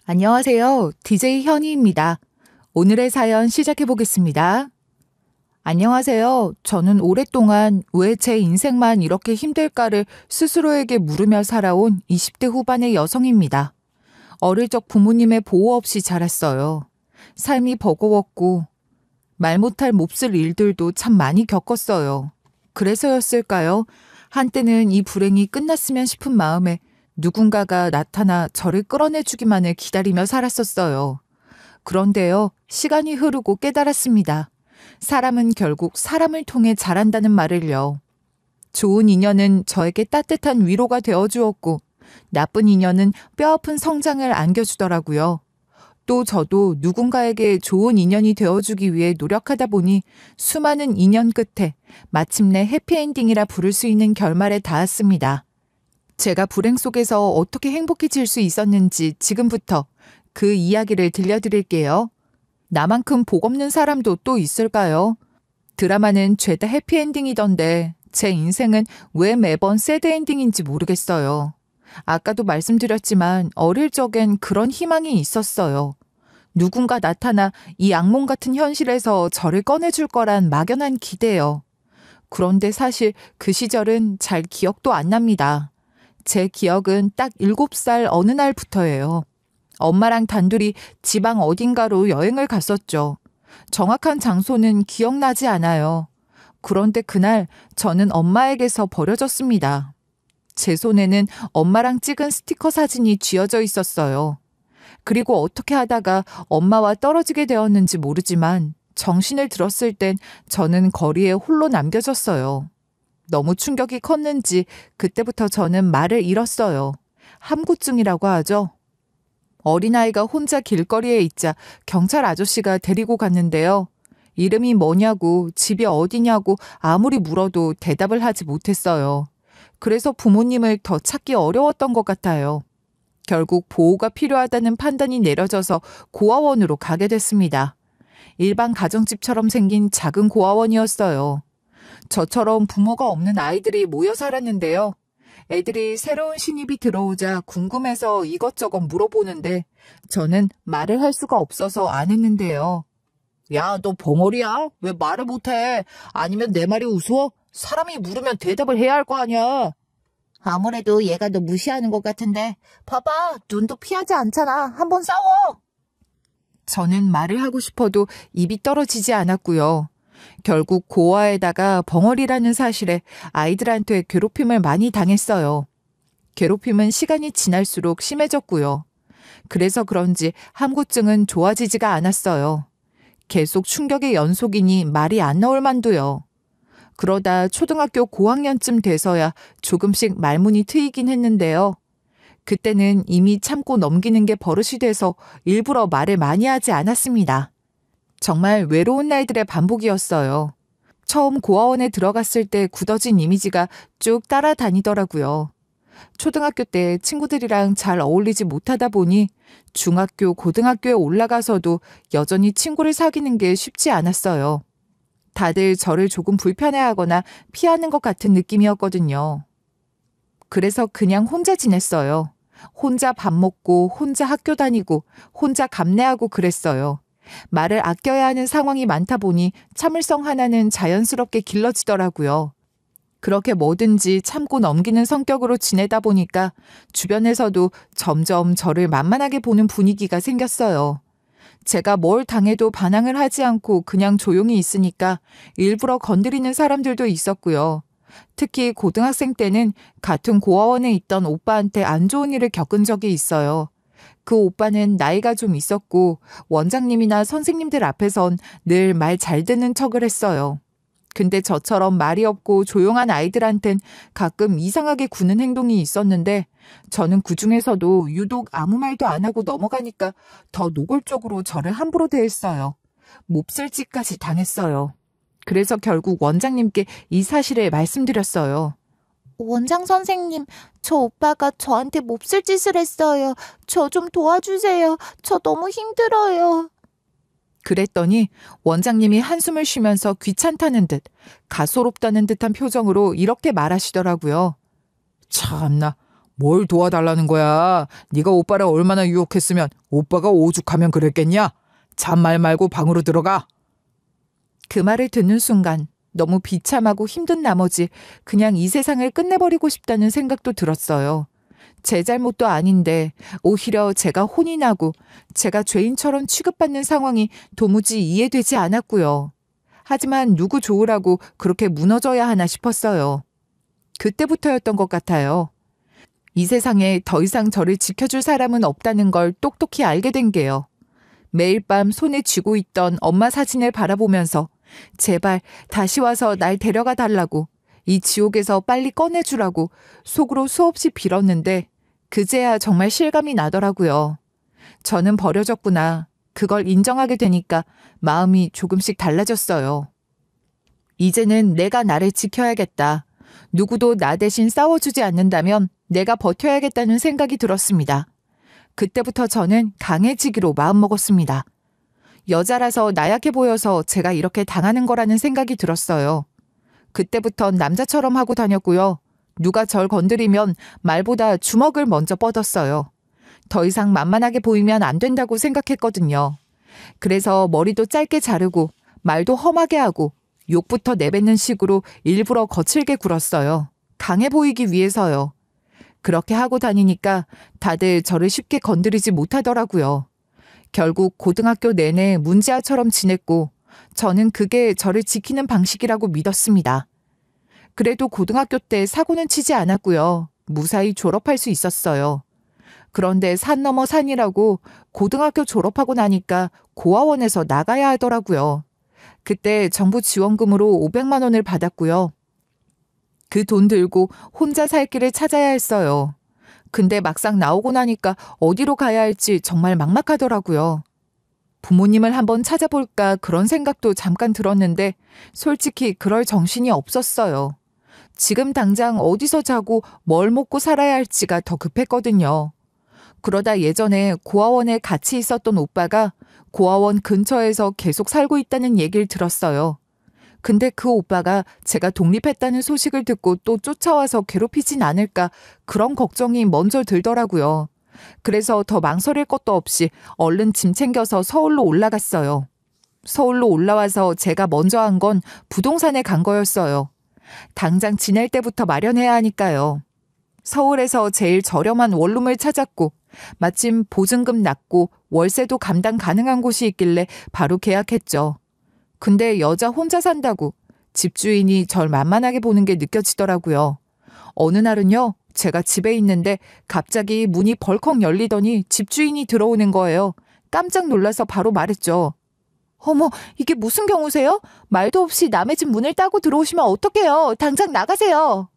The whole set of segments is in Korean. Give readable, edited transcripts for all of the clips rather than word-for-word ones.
안녕하세요. DJ 현희입니다. 오늘의 사연 시작해 보겠습니다. 안녕하세요. 저는 오랫동안 왜 제 인생만 이렇게 힘들까를 스스로에게 물으며 살아온 20대 후반의 여성입니다. 어릴 적 부모님의 보호 없이 자랐어요. 삶이 버거웠고 말 못할 몹쓸 일들도 참 많이 겪었어요. 그래서였을까요? 한때는 이 불행이 끝났으면 싶은 마음에 누군가가 나타나 저를 끌어내주기만을 기다리며 살았었어요. 그런데요, 시간이 흐르고 깨달았습니다. 사람은 결국 사람을 통해 자란다는 말을요. 좋은 인연은 저에게 따뜻한 위로가 되어주었고, 나쁜 인연은 뼈아픈 성장을 안겨주더라고요. 또 저도 누군가에게 좋은 인연이 되어주기 위해 노력하다 보니 수많은 인연 끝에 마침내 해피엔딩이라 부를 수 있는 결말에 닿았습니다. 제가 불행 속에서 어떻게 행복해질 수 있었는지 지금부터 그 이야기를 들려드릴게요. 나만큼 복 없는 사람도 또 있을까요? 드라마는 죄다 해피엔딩이던데 제 인생은 왜 매번 새드엔딩인지 모르겠어요. 아까도 말씀드렸지만 어릴 적엔 그런 희망이 있었어요. 누군가 나타나 이 악몽 같은 현실에서 저를 꺼내줄 거란 막연한 기대요. 그런데 사실 그 시절은 잘 기억도 안 납니다. 제 기억은 딱 7살 어느 날부터예요. 엄마랑 단둘이 지방 어딘가로 여행을 갔었죠. 정확한 장소는 기억나지 않아요. 그런데 그날 저는 엄마에게서 버려졌습니다. 제 손에는 엄마랑 찍은 스티커 사진이 쥐어져 있었어요. 그리고 어떻게 하다가 엄마와 떨어지게 되었는지 모르지만 정신을 들었을 땐 저는 거리에 홀로 남겨졌어요. 너무 충격이 컸는지 그때부터 저는 말을 잃었어요. 함구증이라고 하죠. 어린아이가 혼자 길거리에 있자 경찰 아저씨가 데리고 갔는데요. 이름이 뭐냐고 집이 어디냐고 아무리 물어도 대답을 하지 못했어요. 그래서 부모님을 더 찾기 어려웠던 것 같아요. 결국 보호가 필요하다는 판단이 내려져서 고아원으로 가게 됐습니다. 일반 가정집처럼 생긴 작은 고아원이었어요. 저처럼 부모가 없는 아이들이 모여 살았는데요. 애들이 새로운 신입이 들어오자 궁금해서 이것저것 물어보는데 저는 말을 할 수가 없어서 안 했는데요. 야, 너 벙어리야? 왜 말을 못해? 아니면 내 말이 우스워? 사람이 물으면 대답을 해야 할 거 아니야. 아무래도 얘가 너 무시하는 것 같은데 봐봐, 눈도 피하지 않잖아. 한번 싸워. 저는 말을 하고 싶어도 입이 떨어지지 않았고요. 결국 고아에다가 벙어리라는 사실에 아이들한테 괴롭힘을 많이 당했어요. 괴롭힘은 시간이 지날수록 심해졌고요. 그래서 그런지 함구증은 좋아지지가 않았어요. 계속 충격의 연속이니 말이 안 나올 만도요. 그러다 초등학교 고학년쯤 돼서야 조금씩 말문이 트이긴 했는데요. 그때는 이미 참고 넘기는 게 버릇이 돼서 일부러 말을 많이 하지 않았습니다. 정말 외로운 날들의 반복이었어요. 처음 고아원에 들어갔을 때 굳어진 이미지가 쭉 따라다니더라고요. 초등학교 때 친구들이랑 잘 어울리지 못하다 보니 중학교, 고등학교에 올라가서도 여전히 친구를 사귀는 게 쉽지 않았어요. 다들 저를 조금 불편해하거나 피하는 것 같은 느낌이었거든요. 그래서 그냥 혼자 지냈어요. 혼자 밥 먹고, 혼자 학교 다니고, 혼자 감내하고 그랬어요. 말을 아껴야 하는 상황이 많다 보니 참을성 하나는 자연스럽게 길러지더라고요. 그렇게 뭐든지 참고 넘기는 성격으로 지내다 보니까 주변에서도 점점 저를 만만하게 보는 분위기가 생겼어요. 제가 뭘 당해도 반항을 하지 않고 그냥 조용히 있으니까 일부러 건드리는 사람들도 있었고요. 특히 고등학생 때는 같은 고아원에 있던 오빠한테 안 좋은 일을 겪은 적이 있어요. 그 오빠는 나이가 좀 있었고 원장님이나 선생님들 앞에선 늘 말 잘 듣는 척을 했어요. 근데 저처럼 말이 없고 조용한 아이들한텐 가끔 이상하게 구는 행동이 있었는데 저는 그중에서도 유독 아무 말도 안 하고 넘어가니까 더 노골적으로 저를 함부로 대했어요. 몹쓸 짓까지 당했어요. 그래서 결국 원장님께 이 사실을 말씀드렸어요. 원장 선생님, 저 오빠가 저한테 몹쓸 짓을 했어요. 저 좀 도와주세요. 저 너무 힘들어요. 그랬더니 원장님이 한숨을 쉬면서 귀찮다는 듯 가소롭다는 듯한 표정으로 이렇게 말하시더라고요. 참나, 뭘 도와달라는 거야? 네가 오빠를 얼마나 유혹했으면 오빠가 오죽하면 그랬겠냐? 잔말 말고 방으로 들어가. 그 말을 듣는 순간 너무 비참하고 힘든 나머지 그냥 이 세상을 끝내버리고 싶다는 생각도 들었어요. 제 잘못도 아닌데 오히려 제가 혼이 나고 제가 죄인처럼 취급받는 상황이 도무지 이해되지 않았고요. 하지만 누구 좋으라고 그렇게 무너져야 하나 싶었어요. 그때부터였던 것 같아요. 이 세상에 더 이상 저를 지켜줄 사람은 없다는 걸 똑똑히 알게 된 게요. 매일 밤 손에 쥐고 있던 엄마 사진을 바라보면서 제발 다시 와서 날 데려가 달라고, 이 지옥에서 빨리 꺼내주라고 속으로 수없이 빌었는데 그제야 정말 실감이 나더라고요. 저는 버려졌구나. 그걸 인정하게 되니까 마음이 조금씩 달라졌어요. 이제는 내가 나를 지켜야겠다. 누구도 나 대신 싸워주지 않는다면 내가 버텨야겠다는 생각이 들었습니다. 그때부터 저는 강해지기로 마음먹었습니다. 여자라서 나약해 보여서 제가 이렇게 당하는 거라는 생각이 들었어요. 그때부턴 남자처럼 하고 다녔고요. 누가 절 건드리면 말보다 주먹을 먼저 뻗었어요. 더 이상 만만하게 보이면 안 된다고 생각했거든요. 그래서 머리도 짧게 자르고 말도 험하게 하고 욕부터 내뱉는 식으로 일부러 거칠게 굴었어요. 강해 보이기 위해서요. 그렇게 하고 다니니까 다들 저를 쉽게 건드리지 못하더라고요. 결국 고등학교 내내 문제아처럼 지냈고 저는 그게 저를 지키는 방식이라고 믿었습니다. 그래도 고등학교 때 사고는 치지 않았고요. 무사히 졸업할 수 있었어요. 그런데 산 넘어 산이라고 고등학교 졸업하고 나니까 고아원에서 나가야 하더라고요. 그때 정부 지원금으로 500만 원을 받았고요. 그 돈 들고 혼자 살 길을 찾아야 했어요. 근데 막상 나오고 나니까 어디로 가야 할지 정말 막막하더라고요. 부모님을 한번 찾아볼까 그런 생각도 잠깐 들었는데 솔직히 그럴 정신이 없었어요. 지금 당장 어디서 자고 뭘 먹고 살아야 할지가 더 급했거든요. 그러다 예전에 고아원에 같이 있었던 오빠가 고아원 근처에서 계속 살고 있다는 얘기를 들었어요. 근데 그 오빠가 제가 독립했다는 소식을 듣고 또 쫓아와서 괴롭히진 않을까 그런 걱정이 먼저 들더라고요. 그래서 더 망설일 것도 없이 얼른 짐 챙겨서 서울로 올라갔어요. 서울로 올라와서 제가 먼저 한 건 부동산에 간 거였어요. 당장 지낼 때부터 마련해야 하니까요. 서울에서 제일 저렴한 원룸을 찾았고 마침 보증금 낮고 월세도 감당 가능한 곳이 있길래 바로 계약했죠. 근데 여자 혼자 산다고 집주인이 절 만만하게 보는 게 느껴지더라고요. 어느 날은요, 제가 집에 있는데 갑자기 문이 벌컥 열리더니 집주인이 들어오는 거예요. 깜짝 놀라서 바로 말했죠. 어머, 이게 무슨 경우세요? 말도 없이 남의 집 문을 따고 들어오시면 어떡해요? 당장 나가세요.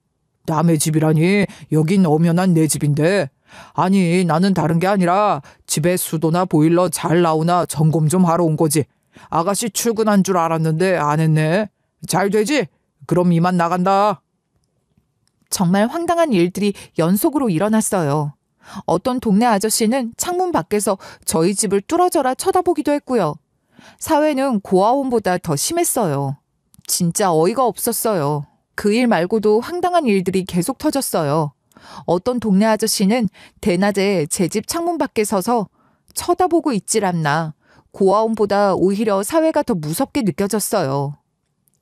남의 집이라니, 여긴 엄연한 내 집인데. 아니, 나는 다른 게 아니라 집에 수도나 보일러 잘 나오나 점검 좀 하러 온 거지. 아가씨 출근한 줄 알았는데 안 했네. 잘 되지? 그럼 이만 나간다. 정말 황당한 일들이 연속으로 일어났어요. 어떤 동네 아저씨는 창문 밖에서 저희 집을 뚫어져라 쳐다보기도 했고요. 사회는 고아원보다 더 심했어요. 진짜 어이가 없었어요. 그 일 말고도 황당한 일들이 계속 터졌어요. 어떤 동네 아저씨는 대낮에 제 집 창문 밖에 서서 쳐다보고 있질 않나. 고아원보다 오히려 사회가 더 무섭게 느껴졌어요.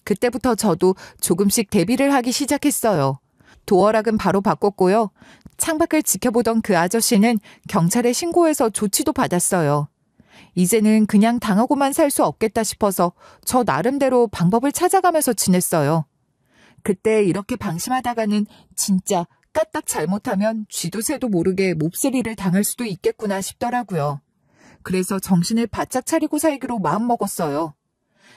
그때부터 저도 조금씩 대비를 하기 시작했어요. 도어락은 바로 바꿨고요. 창밖을 지켜보던 그 아저씨는 경찰에 신고해서 조치도 받았어요. 이제는 그냥 당하고만 살 수 없겠다 싶어서 저 나름대로 방법을 찾아가면서 지냈어요. 그때 이렇게 방심하다가는 진짜 까딱 잘못하면 쥐도 새도 모르게 몹쓸이를 당할 수도 있겠구나 싶더라고요. 그래서 정신을 바짝 차리고 살기로 마음먹었어요.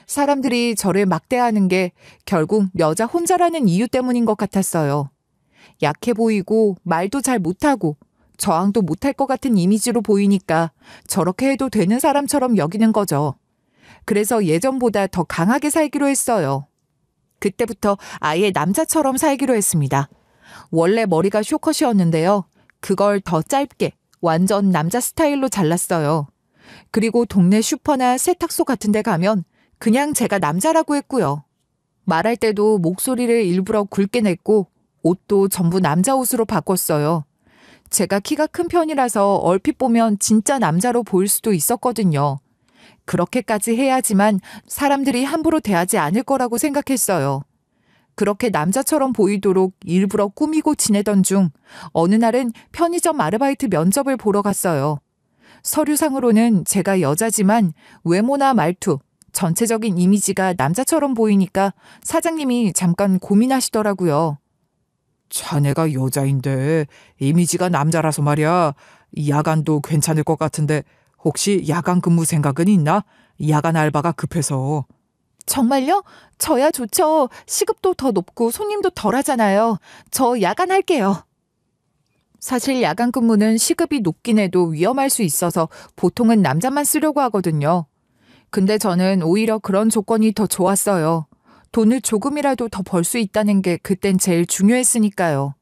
사람들이 저를 막대하는 게 결국 여자 혼자라는 이유 때문인 것 같았어요. 약해 보이고 말도 잘 못하고 저항도 못할 것 같은 이미지로 보이니까 저렇게 해도 되는 사람처럼 여기는 거죠. 그래서 예전보다 더 강하게 살기로 했어요. 그때부터 아예 남자처럼 살기로 했습니다. 원래 머리가 쇼컷이었는데요. 그걸 더 짧게 완전 남자 스타일로 잘랐어요. 그리고 동네 슈퍼나 세탁소 같은 데 가면 그냥 제가 남자라고 했고요. 말할 때도 목소리를 일부러 굵게 냈고 옷도 전부 남자 옷으로 바꿨어요. 제가 키가 큰 편이라서 얼핏 보면 진짜 남자로 보일 수도 있었거든요. 그렇게까지 해야지만 사람들이 함부로 대하지 않을 거라고 생각했어요. 그렇게 남자처럼 보이도록 일부러 꾸미고 지내던 중 어느 날은 편의점 아르바이트 면접을 보러 갔어요. 서류상으로는 제가 여자지만 외모나 말투, 전체적인 이미지가 남자처럼 보이니까 사장님이 잠깐 고민하시더라고요. 자네가 여자인데 이미지가 남자라서 말이야. 야간도 괜찮을 것 같은데 혹시 야간 근무 생각은 있나? 야간 알바가 급해서. 정말요? 저야 좋죠. 시급도 더 높고 손님도 덜 하잖아요. 저 야간 할게요. 사실 야간 근무는 시급이 높긴 해도 위험할 수 있어서 보통은 남자만 쓰려고 하거든요. 근데 저는 오히려 그런 조건이 더 좋았어요. 돈을 조금이라도 더 벌 수 있다는 게 그땐 제일 중요했으니까요.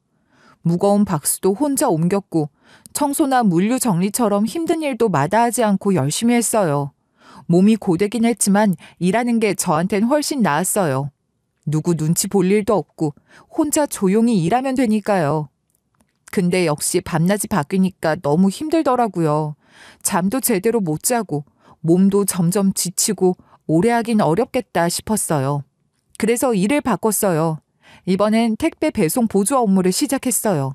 무거운 박스도 혼자 옮겼고 청소나 물류 정리처럼 힘든 일도 마다하지 않고 열심히 했어요. 몸이 고되긴 했지만 일하는 게 저한텐 훨씬 나았어요. 누구 눈치 볼 일도 없고 혼자 조용히 일하면 되니까요. 근데 역시 밤낮이 바뀌니까 너무 힘들더라고요. 잠도 제대로 못 자고 몸도 점점 지치고 오래 하긴 어렵겠다 싶었어요. 그래서 일을 바꿨어요. 이번엔 택배 배송 보조 업무를 시작했어요.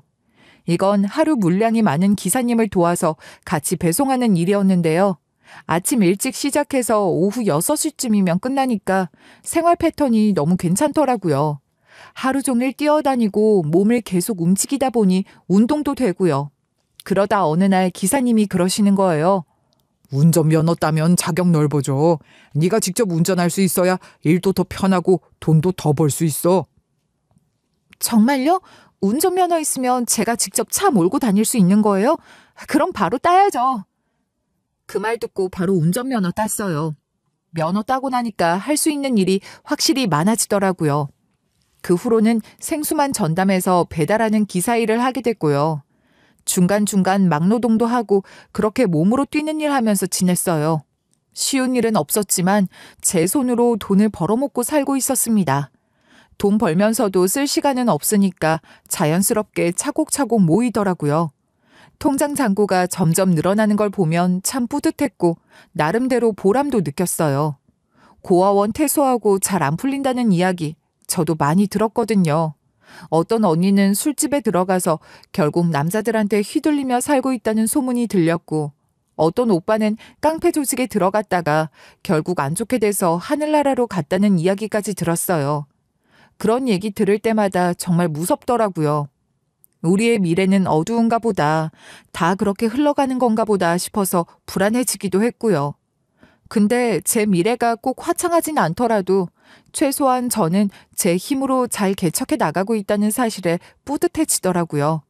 이건 하루 물량이 많은 기사님을 도와서 같이 배송하는 일이었는데요. 아침 일찍 시작해서 오후 6시쯤이면 끝나니까 생활 패턴이 너무 괜찮더라고요. 하루 종일 뛰어다니고 몸을 계속 움직이다 보니 운동도 되고요. 그러다 어느 날 기사님이 그러시는 거예요. 운전면허 따면 자격 넓어져. 네가 직접 운전할 수 있어야 일도 더 편하고 돈도 더 벌 수 있어. 정말요? 운전면허 있으면 제가 직접 차 몰고 다닐 수 있는 거예요? 그럼 바로 따야죠. 그 말 듣고 바로 운전면허 땄어요. 면허 따고 나니까 할 수 있는 일이 확실히 많아지더라고요. 그 후로는 생수만 전담해서 배달하는 기사 일을 하게 됐고요. 중간중간 막노동도 하고 그렇게 몸으로 뛰는 일 하면서 지냈어요. 쉬운 일은 없었지만 제 손으로 돈을 벌어먹고 살고 있었습니다. 돈 벌면서도 쓸 시간은 없으니까 자연스럽게 차곡차곡 모이더라고요. 통장 잔고가 점점 늘어나는 걸 보면 참 뿌듯했고 나름대로 보람도 느꼈어요. 고아원 퇴소하고 잘 안 풀린다는 이야기 저도 많이 들었거든요. 어떤 언니는 술집에 들어가서 결국 남자들한테 휘둘리며 살고 있다는 소문이 들렸고 어떤 오빠는 깡패 조직에 들어갔다가 결국 안 좋게 돼서 하늘나라로 갔다는 이야기까지 들었어요. 그런 얘기 들을 때마다 정말 무섭더라고요. 우리의 미래는 어두운가 보다, 다 그렇게 흘러가는 건가 보다 싶어서 불안해지기도 했고요. 근데 제 미래가 꼭 화창하진 않더라도 최소한 저는 제 힘으로 잘 개척해 나가고 있다는 사실에 뿌듯해지더라고요.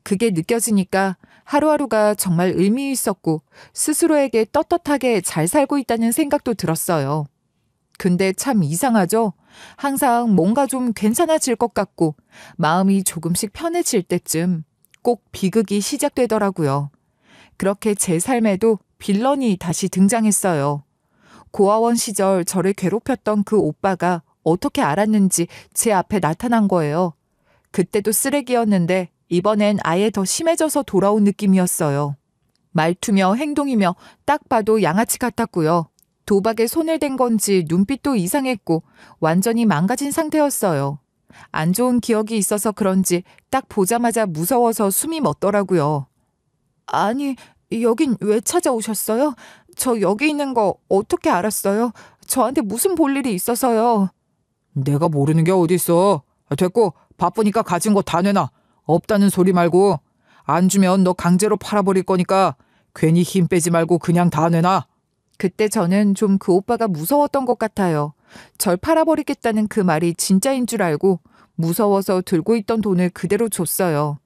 그게 느껴지니까 하루하루가 정말 의미 있었고 스스로에게 떳떳하게 잘 살고 있다는 생각도 들었어요. 근데 참 이상하죠? 항상 뭔가 좀 괜찮아질 것 같고 마음이 조금씩 편해질 때쯤 꼭 비극이 시작되더라고요. 그렇게 제 삶에도 빌런이 다시 등장했어요. 고아원 시절 저를 괴롭혔던 그 오빠가 어떻게 알았는지 제 앞에 나타난 거예요. 그때도 쓰레기였는데 이번엔 아예 더 심해져서 돌아온 느낌이었어요. 말투며 행동이며 딱 봐도 양아치 같았고요. 도박에 손을 댄 건지 눈빛도 이상했고 완전히 망가진 상태였어요. 안 좋은 기억이 있어서 그런지 딱 보자마자 무서워서 숨이 멎더라고요. 아니, 여긴 왜 찾아오셨어요? 저 여기 있는 거 어떻게 알았어요? 저한테 무슨 볼일이 있어서요. 내가 모르는 게 어딨어. 됐고 바쁘니까 가진 거 다 내놔. 없다는 소리 말고. 안 주면 너 강제로 팔아버릴 거니까 괜히 힘 빼지 말고 그냥 다 내놔. 그때 저는 좀 그 오빠가 무서웠던 것 같아요. 절 팔아버리겠다는 그 말이 진짜인 줄 알고 무서워서 들고 있던 돈을 그대로 줬어요.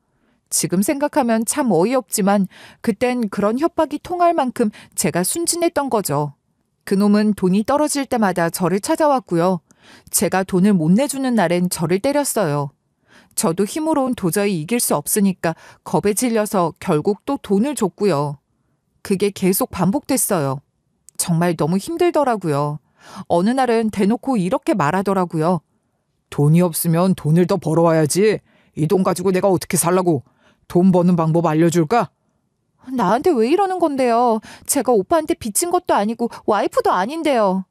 지금 생각하면 참 어이없지만 그땐 그런 협박이 통할 만큼 제가 순진했던 거죠. 그놈은 돈이 떨어질 때마다 저를 찾아왔고요. 제가 돈을 못 내주는 날엔 저를 때렸어요. 저도 힘으론 도저히 이길 수 없으니까 겁에 질려서 결국 또 돈을 줬고요. 그게 계속 반복됐어요. 정말 너무 힘들더라고요. 어느 날은 대놓고 이렇게 말하더라고요. 돈이 없으면 돈을 더 벌어와야지. 이 돈 가지고 내가 어떻게 살라고. 돈 버는 방법 알려줄까? 나한테 왜 이러는 건데요? 제가 오빠한테 빚진 것도 아니고 와이프도 아닌데요.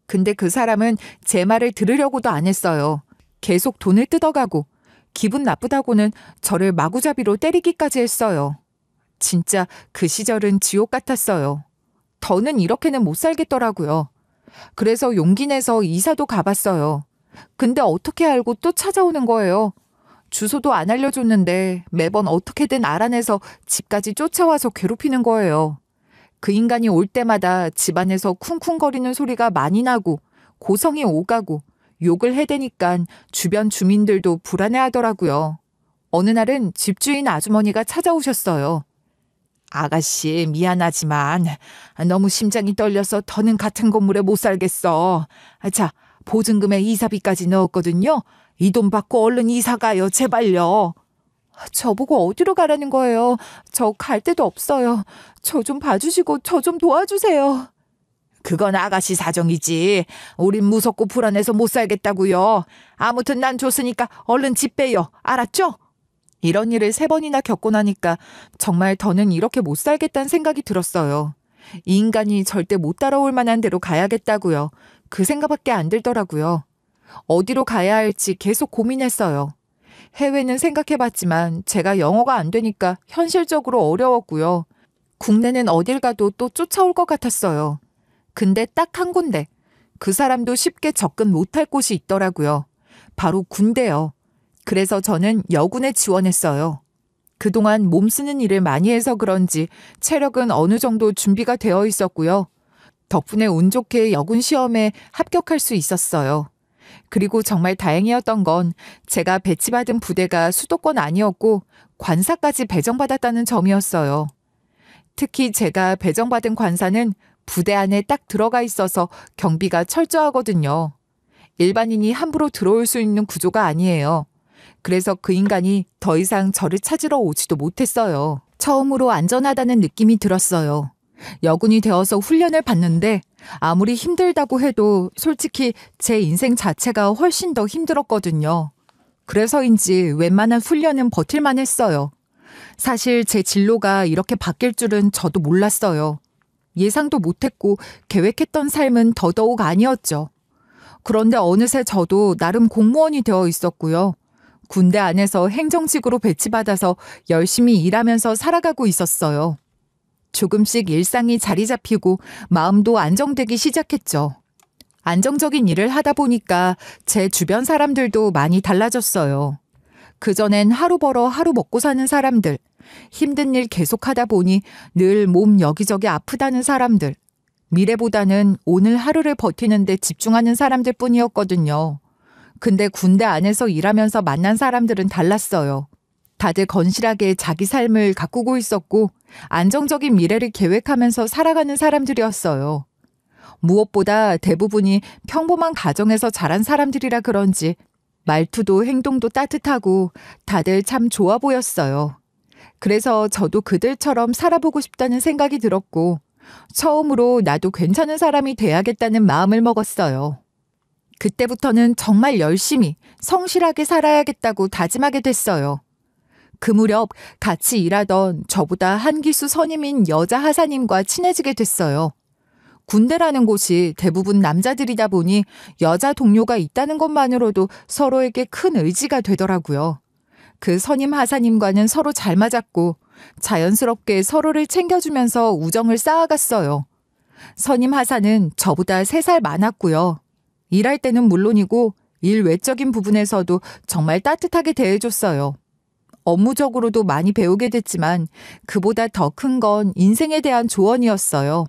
근데 그 사람은 제 말을 들으려고도 안 했어요. 계속 돈을 뜯어가고 기분 나쁘다고는 저를 마구잡이로 때리기까지 했어요. 진짜 그 시절은 지옥 같았어요. 더는 이렇게는 못 살겠더라고요. 그래서 용기 내서 이사도 가봤어요. 근데 어떻게 알고 또 찾아오는 거예요. 주소도 안 알려줬는데 매번 어떻게든 알아내서 집까지 쫓아와서 괴롭히는 거예요. 그 인간이 올 때마다 집안에서 쿵쿵거리는 소리가 많이 나고 고성이 오가고 욕을 해대니까 주변 주민들도 불안해하더라고요. 어느 날은 집주인 아주머니가 찾아오셨어요. 아가씨 미안하지만 너무 심장이 떨려서 더는 같은 건물에 못 살겠어. 자, 보증금에 이사비까지 넣었거든요. 이 돈 받고 얼른 이사 가요. 제발요. 저보고 어디로 가라는 거예요. 저 갈 데도 없어요. 저 좀 봐주시고 저 좀 도와주세요. 그건 아가씨 사정이지. 우린 무섭고 불안해서 못 살겠다고요. 아무튼 난 줬으니까 얼른 집 빼요. 알았죠? 이런 일을 3번이나 겪고 나니까 정말 더는 이렇게 못 살겠다는 생각이 들었어요. 이 인간이 절대 못 따라올 만한 데로 가야겠다고요. 그 생각밖에 안 들더라고요. 어디로 가야 할지 계속 고민했어요. 해외는 생각해봤지만 제가 영어가 안 되니까 현실적으로 어려웠고요. 국내는 어딜 가도 또 쫓아올 것 같았어요. 근데 딱 한 군데, 그 사람도 쉽게 접근 못할 곳이 있더라고요. 바로 군대요. 그래서 저는 여군에 지원했어요. 그동안 몸 쓰는 일을 많이 해서 그런지 체력은 어느 정도 준비가 되어 있었고요. 덕분에 운 좋게 여군 시험에 합격할 수 있었어요. 그리고 정말 다행이었던 건 제가 배치받은 부대가 수도권 아니었고 관사까지 배정받았다는 점이었어요. 특히 제가 배정받은 관사는 부대 안에 딱 들어가 있어서 경비가 철저하거든요. 일반인이 함부로 들어올 수 있는 구조가 아니에요. 그래서 그 인간이 더 이상 저를 찾으러 오지도 못했어요. 처음으로 안전하다는 느낌이 들었어요. 여군이 되어서 훈련을 받는데 아무리 힘들다고 해도 솔직히 제 인생 자체가 훨씬 더 힘들었거든요. 그래서인지 웬만한 훈련은 버틸만 했어요. 사실 제 진로가 이렇게 바뀔 줄은 저도 몰랐어요. 예상도 못했고 계획했던 삶은 더더욱 아니었죠. 그런데 어느새 저도 나름 공무원이 되어 있었고요. 군대 안에서 행정직으로 배치받아서 열심히 일하면서 살아가고 있었어요. 조금씩 일상이 자리 잡히고 마음도 안정되기 시작했죠. 안정적인 일을 하다 보니까 제 주변 사람들도 많이 달라졌어요. 그전엔 하루 벌어 하루 먹고 사는 사람들, 힘든 일 계속하다 보니 늘 몸 여기저기 아프다는 사람들, 미래보다는 오늘 하루를 버티는 데 집중하는 사람들 뿐이었거든요. 근데 군대 안에서 일하면서 만난 사람들은 달랐어요. 다들 건실하게 자기 삶을 가꾸고 있었고 안정적인 미래를 계획하면서 살아가는 사람들이었어요. 무엇보다 대부분이 평범한 가정에서 자란 사람들이라 그런지 말투도 행동도 따뜻하고 다들 참 좋아 보였어요. 그래서 저도 그들처럼 살아보고 싶다는 생각이 들었고 처음으로 나도 괜찮은 사람이 돼야겠다는 마음을 먹었어요. 그때부터는 정말 열심히 성실하게 살아야겠다고 다짐하게 됐어요. 그 무렵 같이 일하던 저보다 한 기수 선임인 여자 하사님과 친해지게 됐어요. 군대라는 곳이 대부분 남자들이다 보니 여자 동료가 있다는 것만으로도 서로에게 큰 의지가 되더라고요. 그 선임 하사님과는 서로 잘 맞았고 자연스럽게 서로를 챙겨주면서 우정을 쌓아갔어요. 선임 하사는 저보다 3살 많았고요. 일할 때는 물론이고 일 외적인 부분에서도 정말 따뜻하게 대해줬어요. 업무적으로도 많이 배우게 됐지만 그보다 더 큰 건 인생에 대한 조언이었어요.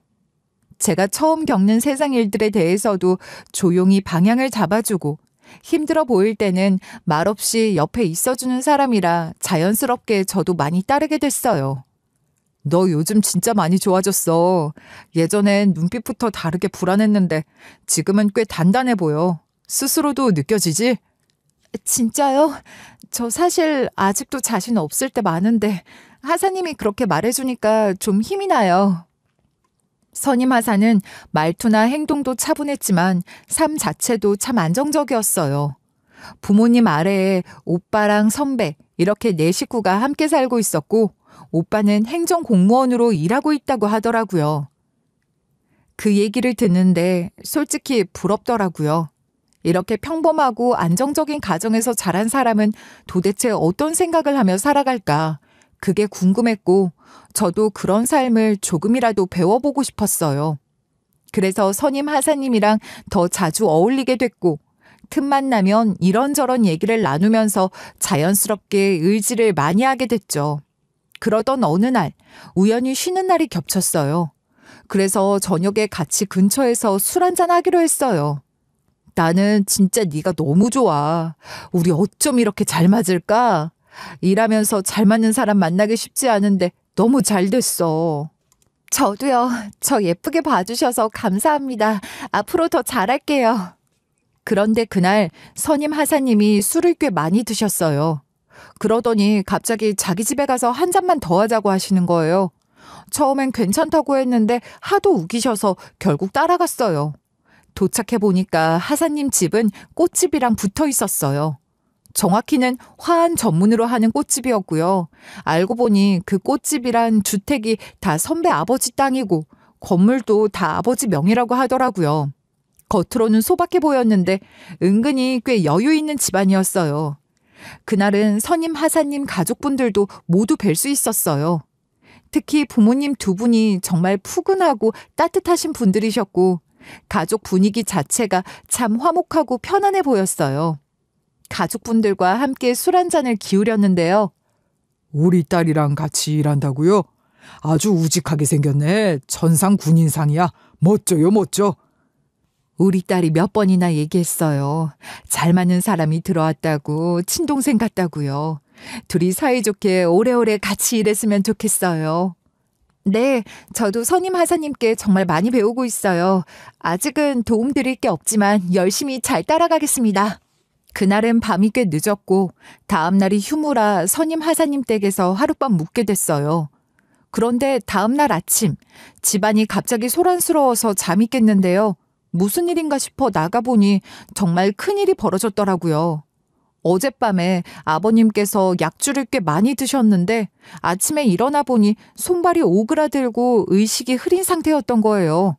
제가 처음 겪는 세상 일들에 대해서도 조용히 방향을 잡아주고 힘들어 보일 때는 말없이 옆에 있어주는 사람이라 자연스럽게 저도 많이 따르게 됐어요. 너 요즘 진짜 많이 좋아졌어. 예전엔 눈빛부터 다르게 불안했는데 지금은 꽤 단단해 보여. 스스로도 느껴지지? 진짜요? 저 사실 아직도 자신 없을 때 많은데 하사님이 그렇게 말해주니까 좀 힘이 나요. 선임 하사는 말투나 행동도 차분했지만 삶 자체도 참 안정적이었어요. 부모님 아래에 오빠랑 선배, 이렇게 네 식구가 함께 살고 있었고 오빠는 행정공무원으로 일하고 있다고 하더라고요. 그 얘기를 듣는데 솔직히 부럽더라고요. 이렇게 평범하고 안정적인 가정에서 자란 사람은 도대체 어떤 생각을 하며 살아갈까? 그게 궁금했고 저도 그런 삶을 조금이라도 배워보고 싶었어요. 그래서 선임 하사님이랑 더 자주 어울리게 됐고 틈만 나면 이런저런 얘기를 나누면서 자연스럽게 의지를 많이 하게 됐죠. 그러던 어느 날 우연히 쉬는 날이 겹쳤어요. 그래서 저녁에 같이 근처에서 술 한잔 하기로 했어요. 나는 진짜 네가 너무 좋아. 우리 어쩜 이렇게 잘 맞을까? 일하면서 잘 맞는 사람 만나기 쉽지 않은데 너무 잘 됐어. 저도요. 저 예쁘게 봐주셔서 감사합니다. 앞으로 더 잘할게요. 그런데 그날 선임 하사님이 술을 꽤 많이 드셨어요. 그러더니 갑자기 자기 집에 가서 한 잔만 더 하자고 하시는 거예요. 처음엔 괜찮다고 했는데 하도 우기셔서 결국 따라갔어요. 도착해 보니까 하사님 집은 꽃집이랑 붙어 있었어요. 정확히는 화환 전문으로 하는 꽃집이었고요. 알고 보니 그 꽃집이란 주택이 다 선배 아버지 땅이고 건물도 다 아버지 명의라고 하더라고요. 겉으로는 소박해 보였는데 은근히 꽤 여유 있는 집안이었어요. 그날은 선임 하사님 가족분들도 모두 뵐 수 있었어요. 특히 부모님 두 분이 정말 푸근하고 따뜻하신 분들이셨고 가족 분위기 자체가 참 화목하고 편안해 보였어요. 가족분들과 함께 술 한 잔을 기울였는데요. 우리 딸이랑 같이 일한다고요? 아주 우직하게 생겼네. 천상 군인상이야. 멋져요, 멋져. 우리 딸이 몇 번이나 얘기했어요. 잘 맞는 사람이 들어왔다고, 친동생 같다고요. 둘이 사이좋게 오래오래 같이 일했으면 좋겠어요. 네, 저도 선임 하사님께 정말 많이 배우고 있어요. 아직은 도움드릴 게 없지만 열심히 잘 따라가겠습니다. 그날은 밤이 꽤 늦었고 다음날이 휴무라 선임 하사님 댁에서 하룻밤 묵게 됐어요. 그런데 다음날 아침 집안이 갑자기 소란스러워서 잠이 깼는데요. 무슨 일인가 싶어 나가보니 정말 큰일이 벌어졌더라고요. 어젯밤에 아버님께서 약주를 꽤 많이 드셨는데 아침에 일어나 보니 손발이 오그라들고 의식이 흐린 상태였던 거예요.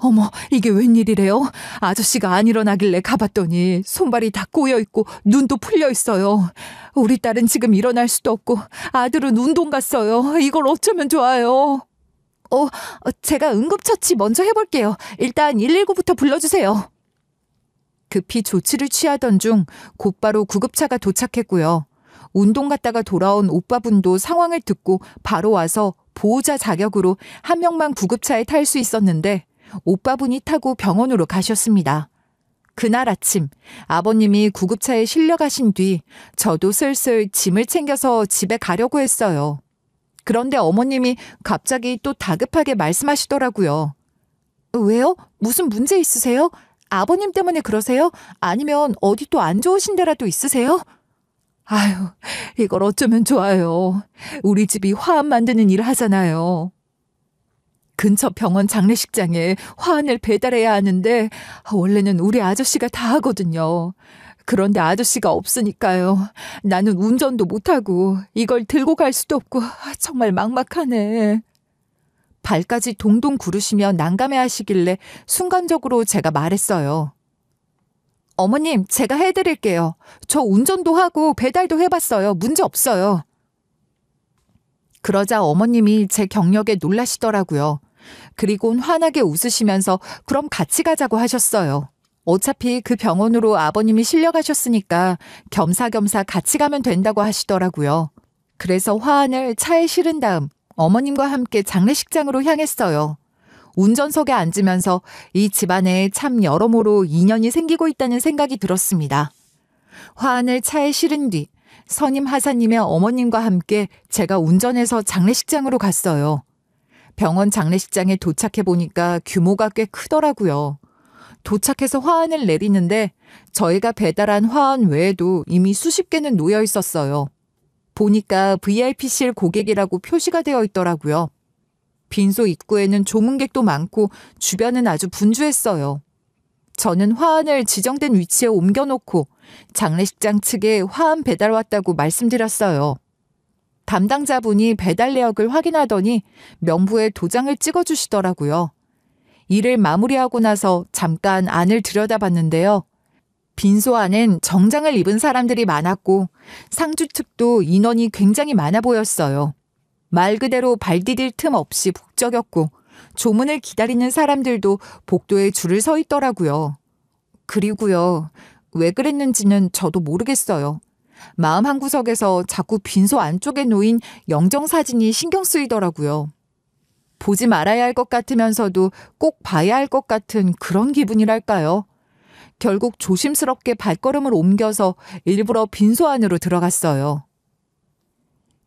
어머, 이게 웬일이래요? 아저씨가 안 일어나길래 가봤더니 손발이 다 꼬여있고 눈도 풀려있어요. 우리 딸은 지금 일어날 수도 없고 아들은 운동 갔어요. 이걸 어쩌면 좋아요. 제가 응급처치 먼저 해볼게요. 일단 119부터 불러주세요. 급히 조치를 취하던 중 곧바로 구급차가 도착했고요. 운동 갔다가 돌아온 오빠분도 상황을 듣고 바로 와서 보호자 자격으로 한 명만 구급차에 탈 수 있었는데 오빠분이 타고 병원으로 가셨습니다. 그날 아침 아버님이 구급차에 실려 가신 뒤 저도 슬슬 짐을 챙겨서 집에 가려고 했어요. 그런데 어머님이 갑자기 또 다급하게 말씀하시더라고요. 왜요? 무슨 문제 있으세요? 아버님 때문에 그러세요? 아니면 어디 또 안 좋으신 데라도 있으세요? 아유, 이걸 어쩌면 좋아요. 우리 집이 화환 만드는 일을 하잖아요. 근처 병원 장례식장에 화환을 배달해야 하는데 원래는 우리 아저씨가 다 하거든요. 그런데 아저씨가 없으니까요. 나는 운전도 못하고 이걸 들고 갈 수도 없고 정말 막막하네. 발까지 동동 구르시며 난감해하시길래 순간적으로 제가 말했어요. 어머님, 제가 해드릴게요. 저 운전도 하고 배달도 해봤어요. 문제 없어요. 그러자 어머님이 제 경력에 놀라시더라고요. 그리곤 환하게 웃으시면서 그럼 같이 가자고 하셨어요. 어차피 그 병원으로 아버님이 실려가셨으니까 겸사겸사 같이 가면 된다고 하시더라고요. 그래서 화환을 차에 실은 다음 어머님과 함께 장례식장으로 향했어요. 운전석에 앉으면서 이 집안에 참 여러모로 인연이 생기고 있다는 생각이 들었습니다. 화환을 차에 실은 뒤 선임 하사님의 어머님과 함께 제가 운전해서 장례식장으로 갔어요. 병원 장례식장에 도착해 보니까 규모가 꽤 크더라고요. 도착해서 화환을 내리는데 저희가 배달한 화환 외에도 이미 수십 개는 놓여 있었어요. 보니까 VIP실 고객이라고 표시가 되어 있더라고요. 빈소 입구에는 조문객도 많고 주변은 아주 분주했어요. 저는 화환을 지정된 위치에 옮겨놓고 장례식장 측에 화환 배달 왔다고 말씀드렸어요. 담당자분이 배달 내역을 확인하더니 명부에 도장을 찍어주시더라고요. 일을 마무리하고 나서 잠깐 안을 들여다봤는데요. 빈소 안엔 정장을 입은 사람들이 많았고 상주 측도 인원이 굉장히 많아 보였어요. 말 그대로 발 디딜 틈 없이 북적였고 조문을 기다리는 사람들도 복도에 줄을 서 있더라고요. 그리고요. 왜 그랬는지는 저도 모르겠어요. 마음 한구석에서 자꾸 빈소 안쪽에 놓인 영정사진이 신경 쓰이더라고요. 보지 말아야 할 것 같으면서도 꼭 봐야 할 것 같은 그런 기분이랄까요. 결국 조심스럽게 발걸음을 옮겨서 일부러 빈소 안으로 들어갔어요.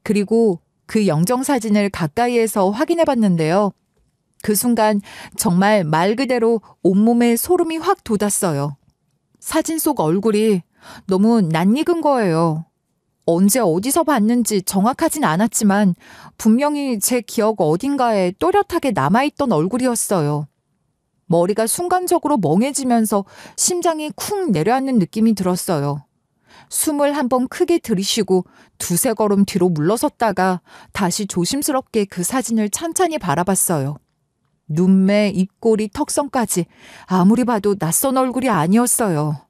그리고 그 영정사진을 가까이에서 확인해 봤는데요. 그 순간 정말 말 그대로 온몸에 소름이 확 돋았어요. 사진 속 얼굴이 너무 낯익은 거예요. 언제 어디서 봤는지 정확하진 않았지만 분명히 제 기억 어딘가에 또렷하게 남아있던 얼굴이었어요. 머리가 순간적으로 멍해지면서 심장이 쿵 내려앉는 느낌이 들었어요. 숨을 한번 크게 들이쉬고 두세 걸음 뒤로 물러섰다가 다시 조심스럽게 그 사진을 찬찬히 바라봤어요. 눈매, 입꼬리, 턱선까지 아무리 봐도 낯선 얼굴이 아니었어요.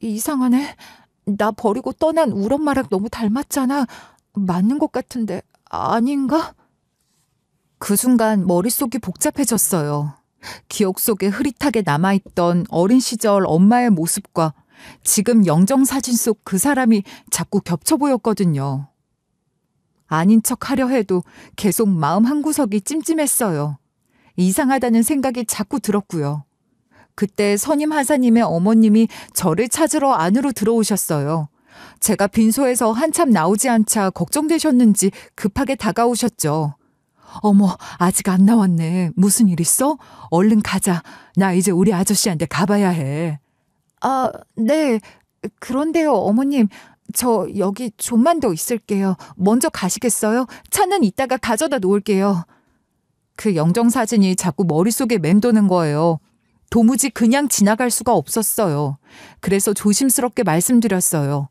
이상하네. 나 버리고 떠난 우리 엄마랑 너무 닮았잖아. 맞는 것 같은데 아닌가? 그 순간 머릿속이 복잡해졌어요. 기억 속에 흐릿하게 남아있던 어린 시절 엄마의 모습과 지금 영정사진 속 그 사람이 자꾸 겹쳐 보였거든요. 아닌 척 하려 해도 계속 마음 한구석이 찜찜했어요. 이상하다는 생각이 자꾸 들었고요. 그때 선임 하사님의 어머님이 저를 찾으러 안으로 들어오셨어요. 제가 빈소에서 한참 나오지 않자 걱정되셨는지 급하게 다가오셨죠. 어머, 아직 안 나왔네. 무슨 일 있어? 얼른 가자. 나 이제 우리 아저씨한테 가봐야 해. 네. 그런데요, 어머님. 저 여기 좀만 더 있을게요. 먼저 가시겠어요? 차는 이따가 가져다 놓을게요. 그 영정사진이 자꾸 머릿속에 맴도는 거예요. 도무지 그냥 지나갈 수가 없었어요. 그래서 조심스럽게 말씀드렸어요.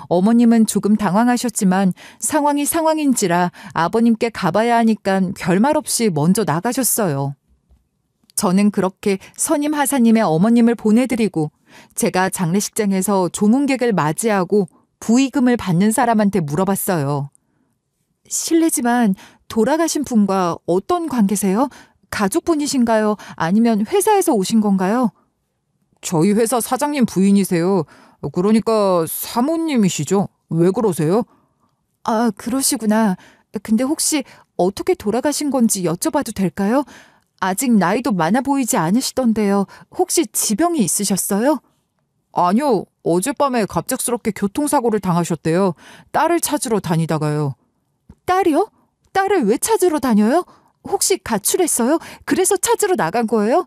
어머님은 조금 당황하셨지만 상황이 상황인지라 아버님께 가봐야 하니까 별말 없이 먼저 나가셨어요. 저는 그렇게 선임 하사님의 어머님을 보내드리고 제가 장례식장에서 조문객을 맞이하고 부의금을 받는 사람한테 물어봤어요. 실례지만 돌아가신 분과 어떤 관계세요? 가족분이신가요? 아니면 회사에서 오신 건가요? 저희 회사 사장님 부인이세요. 그러니까 사모님이시죠? 왜 그러세요? 그러시구나. 근데 혹시 어떻게 돌아가신 건지 여쭤봐도 될까요? 아직 나이도 많아 보이지 않으시던데요. 혹시 지병이 있으셨어요? 아니요. 어젯밤에 갑작스럽게 교통사고를 당하셨대요. 딸을 찾으러 다니다가요. 딸이요? 딸을 왜 찾으러 다녀요? 혹시 가출했어요? 그래서 찾으러 나간 거예요?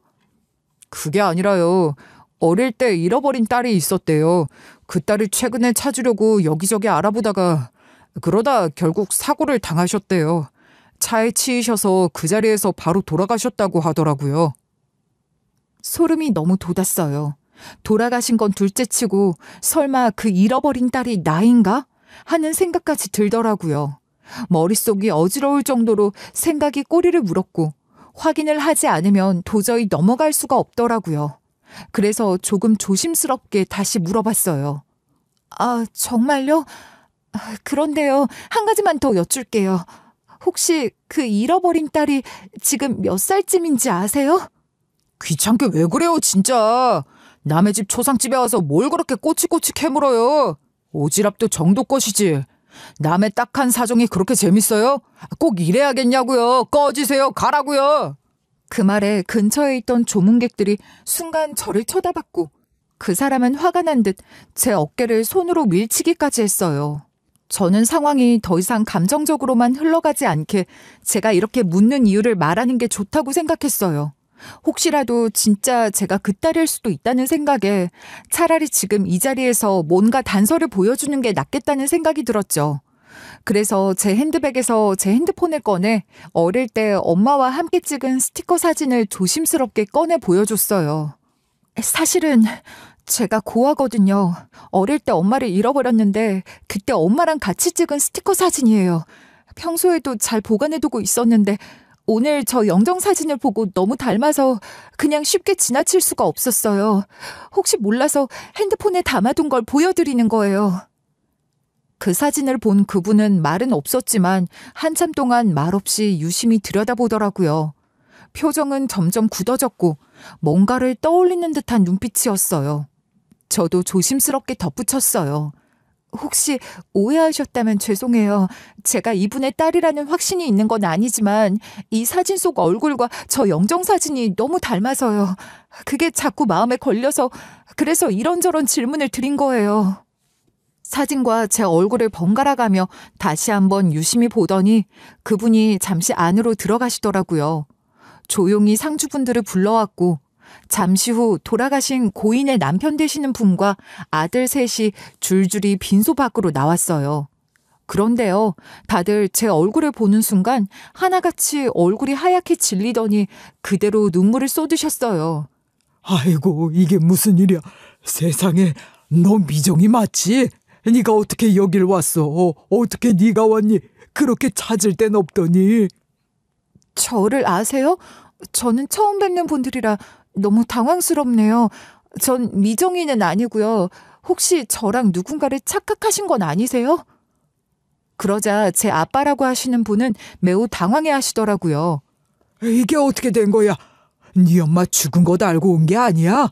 그게 아니라요. 어릴 때 잃어버린 딸이 있었대요. 그 딸을 최근에 찾으려고 여기저기 알아보다가 그러다 결국 사고를 당하셨대요. 차에 치이셔서 그 자리에서 바로 돌아가셨다고 하더라고요. 소름이 너무 돋았어요. 돌아가신 건 둘째치고 설마 그 잃어버린 딸이 나인가? 하는 생각까지 들더라고요. 머릿속이 어지러울 정도로 생각이 꼬리를 물었고 확인을 하지 않으면 도저히 넘어갈 수가 없더라고요. 그래서 조금 조심스럽게 다시 물어봤어요. 정말요? 그런데요, 한 가지만 더 여쭐게요. 혹시 그 잃어버린 딸이 지금 몇 살쯤인지 아세요? 귀찮게 왜 그래요, 진짜. 남의 집 초상집에 와서 뭘 그렇게 꼬치꼬치 캐물어요. 오지랖도 정도 것이지. 남의 딱한 사정이 그렇게 재밌어요? 꼭 이래야겠냐고요. 꺼지세요. 가라고요. 그 말에 근처에 있던 조문객들이 순간 저를 쳐다봤고 그 사람은 화가 난 듯 제 어깨를 손으로 밀치기까지 했어요. 저는 상황이 더 이상 감정적으로만 흘러가지 않게 제가 이렇게 묻는 이유를 말하는 게 좋다고 생각했어요. 혹시라도 진짜 제가 그 딸일 수도 있다는 생각에 차라리 지금 이 자리에서 뭔가 단서를 보여주는 게 낫겠다는 생각이 들었죠. 그래서 제 핸드백에서 제 핸드폰을 꺼내 어릴 때 엄마와 함께 찍은 스티커 사진을 조심스럽게 꺼내 보여줬어요. 사실은 제가 고아거든요. 어릴 때 엄마를 잃어버렸는데 그때 엄마랑 같이 찍은 스티커 사진이에요. 평소에도 잘 보관해두고 있었는데 오늘 저 영정사진을 보고 너무 닮아서 그냥 쉽게 지나칠 수가 없었어요. 혹시 몰라서 핸드폰에 담아둔 걸 보여드리는 거예요. 그 사진을 본 그분은 말은 없었지만 한참 동안 말없이 유심히 들여다보더라고요. 표정은 점점 굳어졌고 뭔가를 떠올리는 듯한 눈빛이었어요. 저도 조심스럽게 덧붙였어요. 혹시 오해하셨다면 죄송해요. 제가 이분의 딸이라는 확신이 있는 건 아니지만 이 사진 속 얼굴과 저 영정사진이 너무 닮아서요. 그게 자꾸 마음에 걸려서 그래서 이런저런 질문을 드린 거예요. 사진과 제 얼굴을 번갈아 가며 다시 한번 유심히 보더니 그분이 잠시 안으로 들어가시더라고요. 조용히 상주분들을 불러왔고 잠시 후 돌아가신 고인의 남편 되시는 분과 아들 셋이 줄줄이 빈소 밖으로 나왔어요. 그런데요, 다들 제 얼굴을 보는 순간 하나같이 얼굴이 하얗게 질리더니 그대로 눈물을 쏟으셨어요. 아이고, 이게 무슨 일이야. 세상에, 너 미정이 맞지? 네가 어떻게 여길 왔어? 어떻게 네가 왔니? 그렇게 찾을 땐 없더니. 저를 아세요? 저는 처음 뵙는 분들이라 너무 당황스럽네요. 전 미정이는 아니고요. 혹시 저랑 누군가를 착각하신 건 아니세요? 그러자 제 아빠라고 하시는 분은 매우 당황해 하시더라고요. 이게 어떻게 된 거야? 네 엄마 죽은 것 알고 온 게 아니야?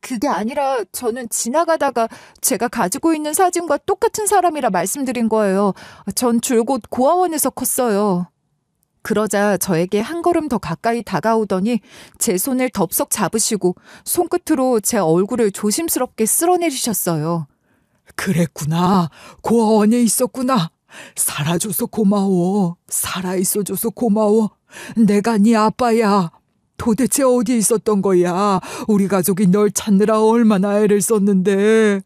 그게 아니라 저는 지나가다가 제가 가지고 있는 사진과 똑같은 사람이라 말씀드린 거예요. 전 줄곧 고아원에서 컸어요. 그러자 저에게 한 걸음 더 가까이 다가오더니 제 손을 덥석 잡으시고 손끝으로 제 얼굴을 조심스럽게 쓸어내리셨어요. 그랬구나. 고아원에 있었구나. 살아줘서 고마워. 살아있어줘서 고마워. 내가 네 아빠야. 도대체 어디 있었던 거야? 우리 가족이 널 찾느라 얼마나 애를 썼는데.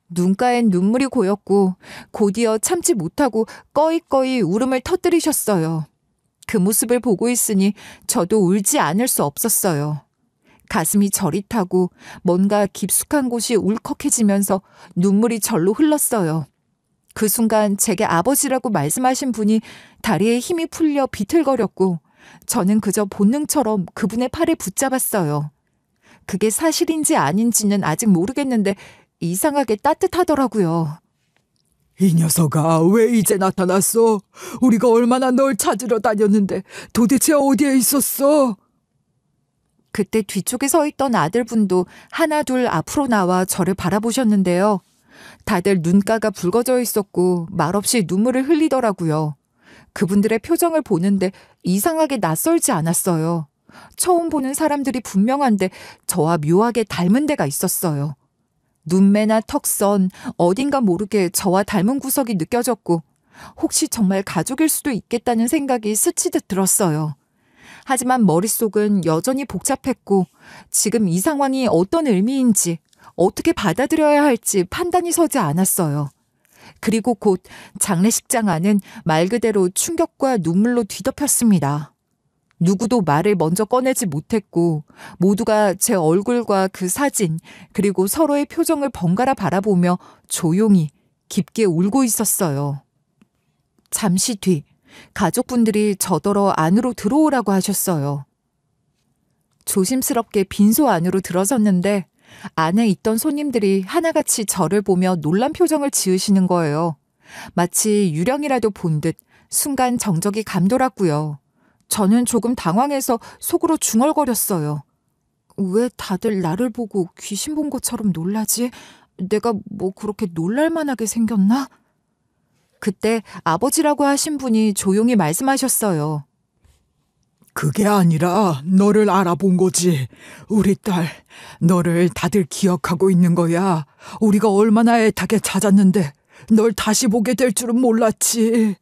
눈가엔 눈물이 고였고 곧이어 참지 못하고 꺼이꺼이 울음을 터뜨리셨어요. 그 모습을 보고 있으니 저도 울지 않을 수 없었어요. 가슴이 저릿하고 뭔가 깊숙한 곳이 울컥해지면서 눈물이 절로 흘렀어요. 그 순간 제게 아버지라고 말씀하신 분이 다리에 힘이 풀려 비틀거렸고 저는 그저 본능처럼 그분의 팔을 붙잡았어요. 그게 사실인지 아닌지는 아직 모르겠는데 이상하게 따뜻하더라고요. 이 녀석아, 왜 이제 나타났어? 우리가 얼마나 널 찾으러 다녔는데 도대체 어디에 있었어? 그때 뒤쪽에 서 있던 아들분도 하나 둘 앞으로 나와 저를 바라보셨는데요. 다들 눈가가 붉어져 있었고 말없이 눈물을 흘리더라고요. 그분들의 표정을 보는데 이상하게 낯설지 않았어요. 처음 보는 사람들이 분명한데 저와 묘하게 닮은 데가 있었어요. 눈매나 턱선, 어딘가 모르게 저와 닮은 구석이 느껴졌고 혹시 정말 가족일 수도 있겠다는 생각이 스치듯 들었어요. 하지만 머릿속은 여전히 복잡했고 지금 이 상황이 어떤 의미인지 어떻게 받아들여야 할지 판단이 서지 않았어요. 그리고 곧 장례식장 안은 말 그대로 충격과 눈물로 뒤덮였습니다. 누구도 말을 먼저 꺼내지 못했고 모두가 제 얼굴과 그 사진 그리고 서로의 표정을 번갈아 바라보며 조용히 깊게 울고 있었어요. 잠시 뒤 가족분들이 저더러 안으로 들어오라고 하셨어요. 조심스럽게 빈소 안으로 들어섰는데 안에 있던 손님들이 하나같이 저를 보며 놀란 표정을 지으시는 거예요. 마치 유령이라도 본 듯 순간 정적이 감돌았고요. 저는 조금 당황해서 속으로 중얼거렸어요. 왜 다들 나를 보고 귀신 본 것처럼 놀라지? 내가 뭐 그렇게 놀랄만하게 생겼나? 그때 아버지라고 하신 분이 조용히 말씀하셨어요. 그게 아니라 너를 알아본 거지. 우리 딸, 너를 다들 기억하고 있는 거야. 우리가 얼마나 애타게 찾았는데 널 다시 보게 될 줄은 몰랐지.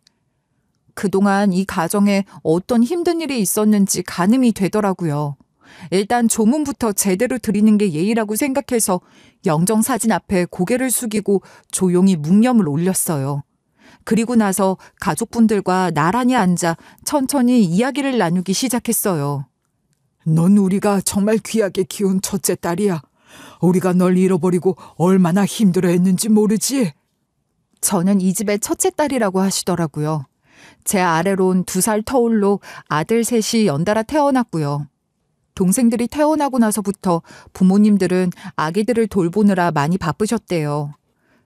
그동안 이 가정에 어떤 힘든 일이 있었는지 가늠이 되더라고요. 일단 조문부터 제대로 드리는 게 예의라고 생각해서 영정사진 앞에 고개를 숙이고 조용히 묵념을 올렸어요. 그리고 나서 가족분들과 나란히 앉아 천천히 이야기를 나누기 시작했어요. 넌 우리가 정말 귀하게 키운 첫째 딸이야. 우리가 널 잃어버리고 얼마나 힘들어했는지 모르지? 저는 이 집의 첫째 딸이라고 하시더라고요. 제 아래론 2살 터울로 아들 셋이 연달아 태어났고요. 동생들이 태어나고 나서부터 부모님들은 아기들을 돌보느라 많이 바쁘셨대요.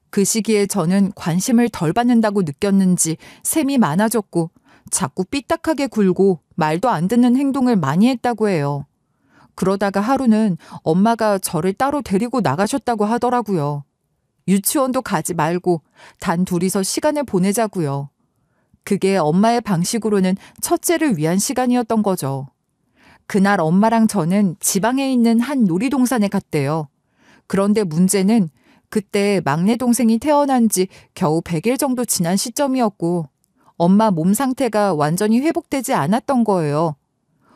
그 시기에 저는 관심을 덜 받는다고 느꼈는지 셈이 많아졌고 자꾸 삐딱하게 굴고 말도 안 듣는 행동을 많이 했다고 해요. 그러다가 하루는 엄마가 저를 따로 데리고 나가셨다고 하더라고요. 유치원도 가지 말고 단 둘이서 시간을 보내자고요. 그게 엄마의 방식으로는 첫째를 위한 시간이었던 거죠. 그날 엄마랑 저는 지방에 있는 한 놀이동산에 갔대요. 그런데 문제는 그때 막내 동생이 태어난 지 겨우 100일 정도 지난 시점이었고 엄마 몸 상태가 완전히 회복되지 않았던 거예요.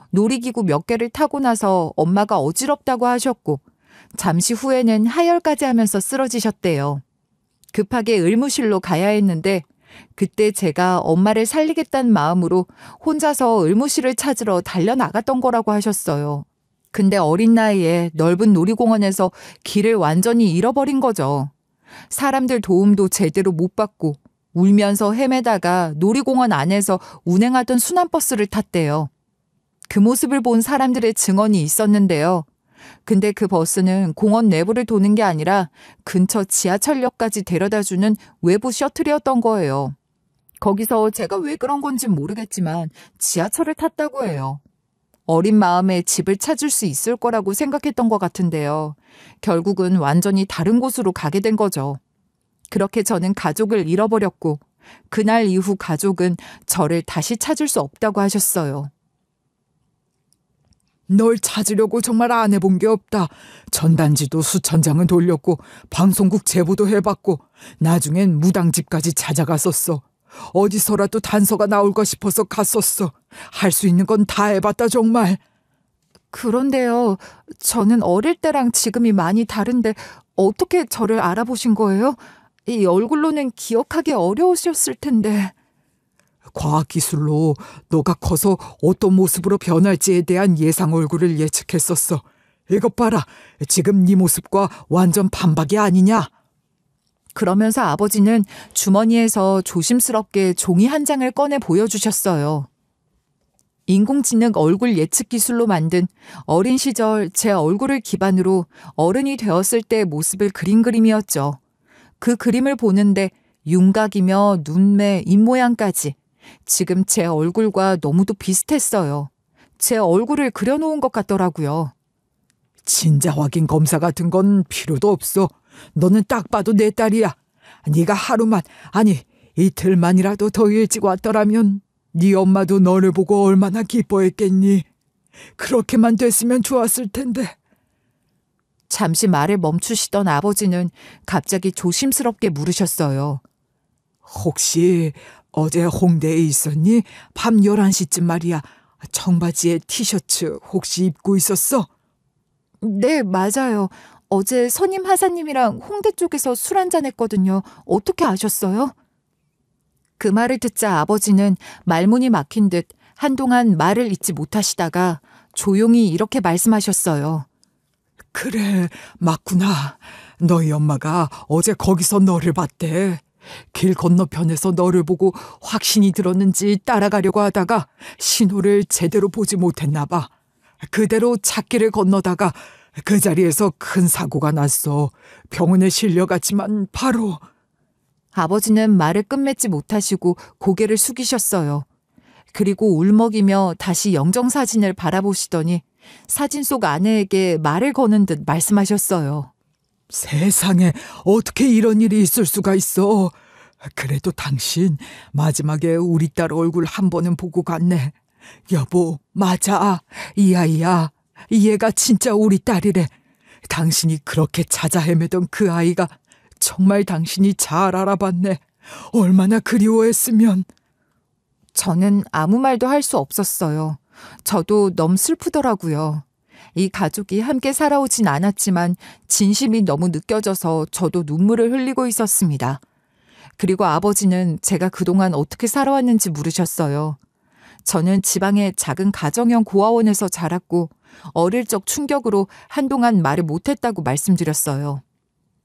놀이기구 몇 개를 타고 나서 엄마가 어지럽다고 하셨고 잠시 후에는 하혈까지 하면서 쓰러지셨대요. 급하게 의무실로 가야 했는데 그때 제가 엄마를 살리겠다는 마음으로 혼자서 의무실을 찾으러 달려나갔던 거라고 하셨어요. 근데 어린 나이에 넓은 놀이공원에서 길을 완전히 잃어버린 거죠. 사람들 도움도 제대로 못 받고 울면서 헤매다가 놀이공원 안에서 운행하던 순환버스를 탔대요. 그 모습을 본 사람들의 증언이 있었는데요. 근데 그 버스는 공원 내부를 도는 게 아니라 근처 지하철역까지 데려다주는 외부 셔틀이었던 거예요. 거기서 제가 왜 그런 건진 모르겠지만 지하철을 탔다고 해요. 어린 마음에 집을 찾을 수 있을 거라고 생각했던 것 같은데요. 결국은 완전히 다른 곳으로 가게 된 거죠. 그렇게 저는 가족을 잃어버렸고 그날 이후 가족은 저를 다시 찾을 수 없다고 하셨어요. 널 찾으려고 정말 안 해본 게 없다. 전단지도 수천 장은 돌렸고 방송국 제보도 해봤고 나중엔 무당집까지 찾아갔었어. 어디서라도 단서가 나올까 싶어서 갔었어. 할 수 있는 건 다 해봤다 정말. 그런데요, 저는 어릴 때랑 지금이 많이 다른데 어떻게 저를 알아보신 거예요? 이 얼굴로는 기억하기 어려우셨을 텐데. 과학기술로 너가 커서 어떤 모습으로 변할지에 대한 예상 얼굴을 예측했었어. 이것 봐라. 지금 네 모습과 완전 반박이 아니냐? 그러면서 아버지는 주머니에서 조심스럽게 종이 한 장을 꺼내 보여주셨어요. 인공지능 얼굴 예측 기술로 만든 어린 시절 제 얼굴을 기반으로 어른이 되었을 때의 모습을 그린 그림이었죠. 그 그림을 보는데 윤곽이며 눈매, 입모양까지 지금 제 얼굴과 너무도 비슷했어요. 제 얼굴을 그려놓은 것 같더라고요. 진짜 확인 검사 같은 건 필요도 없어. 너는 딱 봐도 내 딸이야. 네가 하루만, 아니 이틀만이라도 더 일찍 왔더라면 네 엄마도 너를 보고 얼마나 기뻐했겠니. 그렇게만 됐으면 좋았을 텐데. 잠시 말을 멈추시던 아버지는 갑자기 조심스럽게 물으셨어요. 혹시 어제 홍대에 있었니? 밤 11시쯤 말이야. 청바지에 티셔츠 혹시 입고 있었어? 네, 맞아요. 어제 선임 하사님이랑 홍대 쪽에서 술 한잔 했거든요. 어떻게 아셨어요? 그 말을 듣자 아버지는 말문이 막힌 듯 한동안 말을 잇지 못하시다가 조용히 이렇게 말씀하셨어요. 그래, 맞구나. 너희 엄마가 어제 거기서 너를 봤대. 길 건너편에서 너를 보고 확신이 들었는지 따라가려고 하다가 신호를 제대로 보지 못했나 봐. 그대로 찾기를 건너다가 그 자리에서 큰 사고가 났어. 병원에 실려갔지만 바로... 아버지는 말을 끝맺지 못하시고 고개를 숙이셨어요. 그리고 울먹이며 다시 영정사진을 바라보시더니 사진 속 아내에게 말을 거는 듯 말씀하셨어요. 세상에 어떻게 이런 일이 있을 수가 있어. 그래도 당신 마지막에 우리 딸 얼굴 한 번은 보고 갔네. 여보, 맞아. 이 아이야. 이 애가 진짜 우리 딸이래. 당신이 그렇게 찾아 헤매던 그 아이가 정말 당신이 잘 알아봤네. 얼마나 그리워했으면. 저는 아무 말도 할 수 없었어요. 저도 너무 슬프더라고요. 이 가족이 함께 살아오진 않았지만 진심이 너무 느껴져서 저도 눈물을 흘리고 있었습니다. 그리고 아버지는 제가 그동안 어떻게 살아왔는지 물으셨어요. 저는 지방의 작은 가정형 고아원에서 자랐고 어릴 적 충격으로 한동안 말을 못했다고 말씀드렸어요.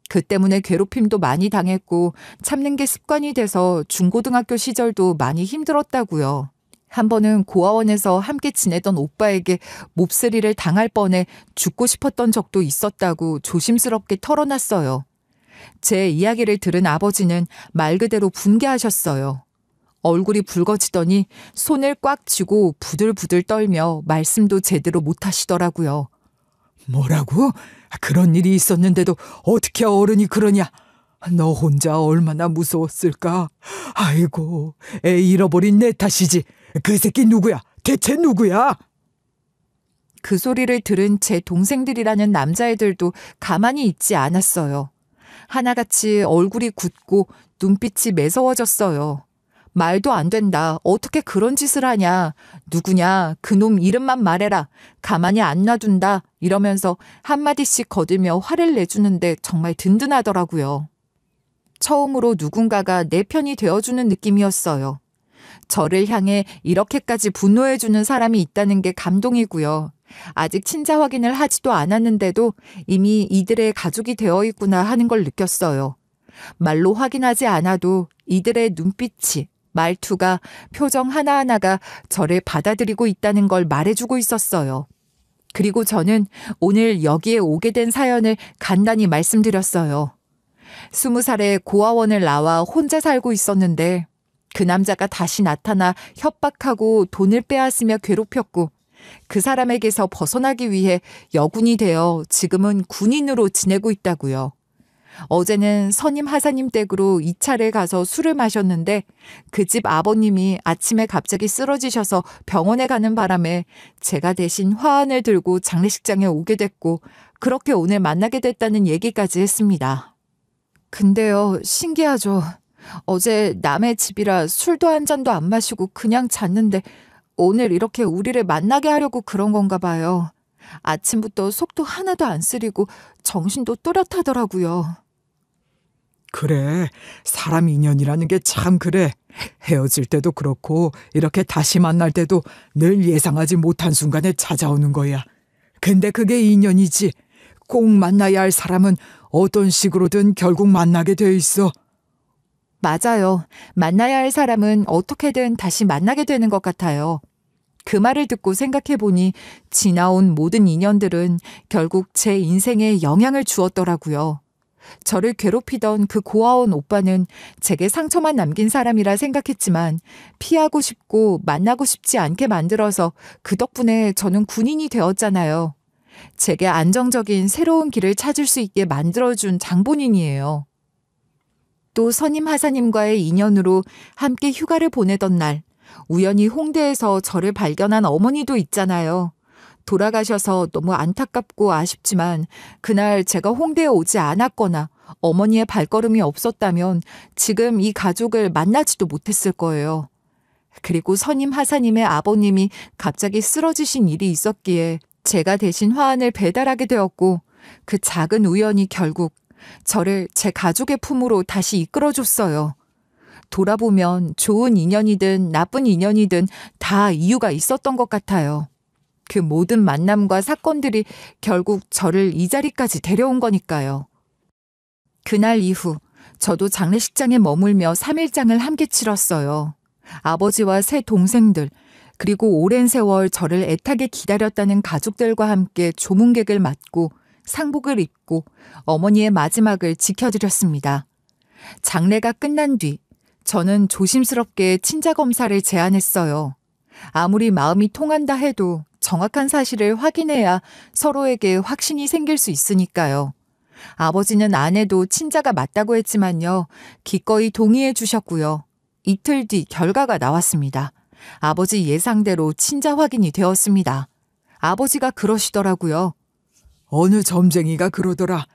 그 때문에 괴롭힘도 많이 당했고 참는 게 습관이 돼서 중고등학교 시절도 많이 힘들었다고요. 한 번은 고아원에서 함께 지내던 오빠에게 몹쓸이를 당할 뻔해 죽고 싶었던 적도 있었다고 조심스럽게 털어놨어요. 제 이야기를 들은 아버지는 말 그대로 분개하셨어요. 얼굴이 붉어지더니 손을 꽉 쥐고 부들부들 떨며 말씀도 제대로 못하시더라고요. 뭐라고? 그런 일이 있었는데도 어떻게 어른이 그러냐? 너 혼자 얼마나 무서웠을까? 아이고, 애 잃어버린 내 탓이지. 그 새끼 누구야? 대체 누구야? 그 소리를 들은 제 동생들이라는 남자애들도 가만히 있지 않았어요. 하나같이 얼굴이 굳고 눈빛이 매서워졌어요. 말도 안 된다. 어떻게 그런 짓을 하냐. 누구냐. 그놈 이름만 말해라. 가만히 안 놔둔다. 이러면서 한마디씩 거들며 화를 내주는데 정말 든든하더라고요. 처음으로 누군가가 내 편이 되어주는 느낌이었어요. 저를 향해 이렇게까지 분노해주는 사람이 있다는 게 감동이고요. 아직 친자 확인을 하지도 않았는데도 이미 이들의 가족이 되어 있구나 하는 걸 느꼈어요. 말로 확인하지 않아도 이들의 눈빛이, 말투가, 표정 하나하나가 저를 받아들이고 있다는 걸 말해주고 있었어요. 그리고 저는 오늘 여기에 오게 된 사연을 간단히 말씀드렸어요. 20살에 고아원을 나와 혼자 살고 있었는데 그 남자가 다시 나타나 협박하고 돈을 빼앗으며 괴롭혔고 그 사람에게서 벗어나기 위해 여군이 되어 지금은 군인으로 지내고 있다고요. 어제는 선임 하사님 댁으로 2차를 가서 술을 마셨는데 그 집 아버님이 아침에 갑자기 쓰러지셔서 병원에 가는 바람에 제가 대신 화환을 들고 장례식장에 오게 됐고 그렇게 오늘 만나게 됐다는 얘기까지 했습니다. 근데요, 신기하죠. 어제 남의 집이라 술도 한 잔도 안 마시고 그냥 잤는데 오늘 이렇게 우리를 만나게 하려고 그런 건가 봐요. 아침부터 속도 하나도 안 쓰리고 정신도 또렷하더라고요. 그래, 사람 인연이라는 게 참 그래. 헤어질 때도 그렇고 이렇게 다시 만날 때도 늘 예상하지 못한 순간에 찾아오는 거야. 근데 그게 인연이지. 꼭 만나야 할 사람은 어떤 식으로든 결국 만나게 돼 있어. 맞아요. 만나야 할 사람은 어떻게든 다시 만나게 되는 것 같아요. 그 말을 듣고 생각해보니 지나온 모든 인연들은 결국 제 인생에 영향을 주었더라고요. 저를 괴롭히던 그 고아원 오빠는 제게 상처만 남긴 사람이라 생각했지만 피하고 싶고 만나고 싶지 않게 만들어서 그 덕분에 저는 군인이 되었잖아요. 제게 안정적인 새로운 길을 찾을 수 있게 만들어준 장본인이에요. 또 선임 하사님과의 인연으로 함께 휴가를 보내던 날 우연히 홍대에서 저를 발견한 어머니도 있잖아요. 돌아가셔서 너무 안타깝고 아쉽지만 그날 제가 홍대에 오지 않았거나 어머니의 발걸음이 없었다면 지금 이 가족을 만나지도 못했을 거예요. 그리고 선임 하사님의 아버님이 갑자기 쓰러지신 일이 있었기에 제가 대신 화환을 배달하게 되었고 그 작은 우연이 결국 저를 제 가족의 품으로 다시 이끌어줬어요. 돌아보면 좋은 인연이든 나쁜 인연이든 다 이유가 있었던 것 같아요. 그 모든 만남과 사건들이 결국 저를 이 자리까지 데려온 거니까요. 그날 이후 저도 장례식장에 머물며 3일장을 함께 치렀어요. 아버지와 세 동생들, 그리고 오랜 세월 저를 애타게 기다렸다는 가족들과 함께 조문객을 맞고 상복을 입고 어머니의 마지막을 지켜드렸습니다. 장례가 끝난 뒤 저는 조심스럽게 친자 검사를 제안했어요. 아무리 마음이 통한다 해도 정확한 사실을 확인해야 서로에게 확신이 생길 수 있으니까요. 아버지는 아내도 친자가 맞다고 했지만요. 기꺼이 동의해 주셨고요. 이틀 뒤 결과가 나왔습니다. 아버지 예상대로 친자 확인이 되었습니다. 아버지가 그러시더라고요. 어느 점쟁이가 그러더라.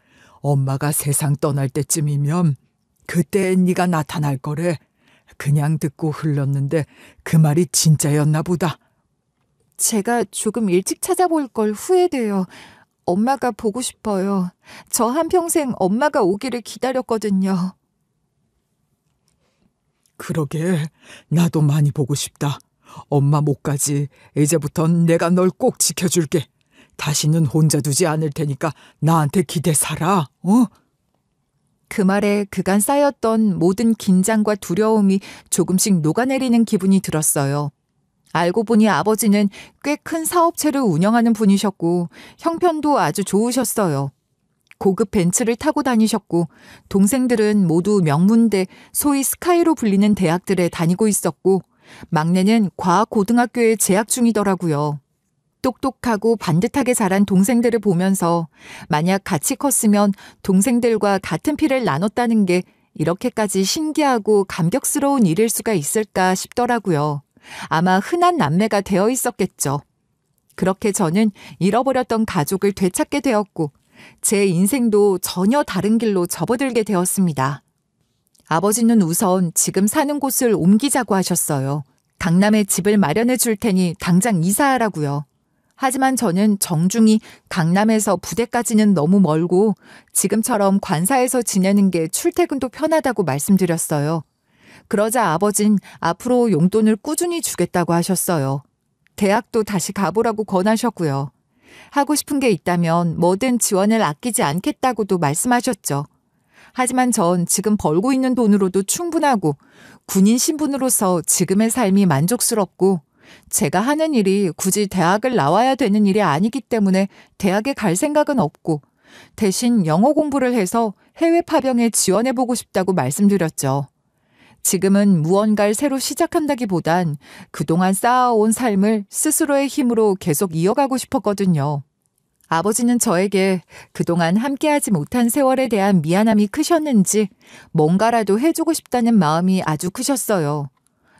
엄마가 세상 떠날 때쯤이면 그때 네가 나타날 거래. 그냥 듣고 흘렀는데 그 말이 진짜였나 보다. 제가 조금 일찍 찾아볼 걸 후회돼요. 엄마가 보고 싶어요. 저 한평생 엄마가 오기를 기다렸거든요. 그러게, 나도 많이 보고 싶다. 엄마 못 가지. 이제부턴 내가 널 꼭 지켜줄게. 다시는 혼자 두지 않을 테니까 나한테 기대 살아. 어? 그 말에 그간 쌓였던 모든 긴장과 두려움이 조금씩 녹아내리는 기분이 들었어요. 알고 보니 아버지는 꽤 큰 사업체를 운영하는 분이셨고 형편도 아주 좋으셨어요. 고급 벤츠를 타고 다니셨고 동생들은 모두 명문대, 소위 스카이로 불리는 대학들에 다니고 있었고 막내는 과학고등학교에 재학 중이더라고요. 똑똑하고 반듯하게 자란 동생들을 보면서 만약 같이 컸으면 동생들과 같은 피를 나눴다는 게 이렇게까지 신기하고 감격스러운 일일 수가 있을까 싶더라고요. 아마 흔한 남매가 되어 있었겠죠. 그렇게 저는 잃어버렸던 가족을 되찾게 되었고 제 인생도 전혀 다른 길로 접어들게 되었습니다. 아버지는 우선 지금 사는 곳을 옮기자고 하셨어요. 강남에 집을 마련해 줄 테니 당장 이사하라고요. 하지만 저는 정중히 강남에서 부대까지는 너무 멀고 지금처럼 관사에서 지내는 게 출퇴근도 편하다고 말씀드렸어요. 그러자 아버진 앞으로 용돈을 꾸준히 주겠다고 하셨어요. 대학도 다시 가보라고 권하셨고요. 하고 싶은 게 있다면 뭐든 지원을 아끼지 않겠다고도 말씀하셨죠. 하지만 전 지금 벌고 있는 돈으로도 충분하고 군인 신분으로서 지금의 삶이 만족스럽고 제가 하는 일이 굳이 대학을 나와야 되는 일이 아니기 때문에 대학에 갈 생각은 없고 대신 영어 공부를 해서 해외 파병에 지원해보고 싶다고 말씀드렸죠. 지금은 무언가를 새로 시작한다기보단 그동안 쌓아온 삶을 스스로의 힘으로 계속 이어가고 싶었거든요. 아버지는 저에게 그동안 함께하지 못한 세월에 대한 미안함이 크셨는지 뭔가라도 해주고 싶다는 마음이 아주 크셨어요.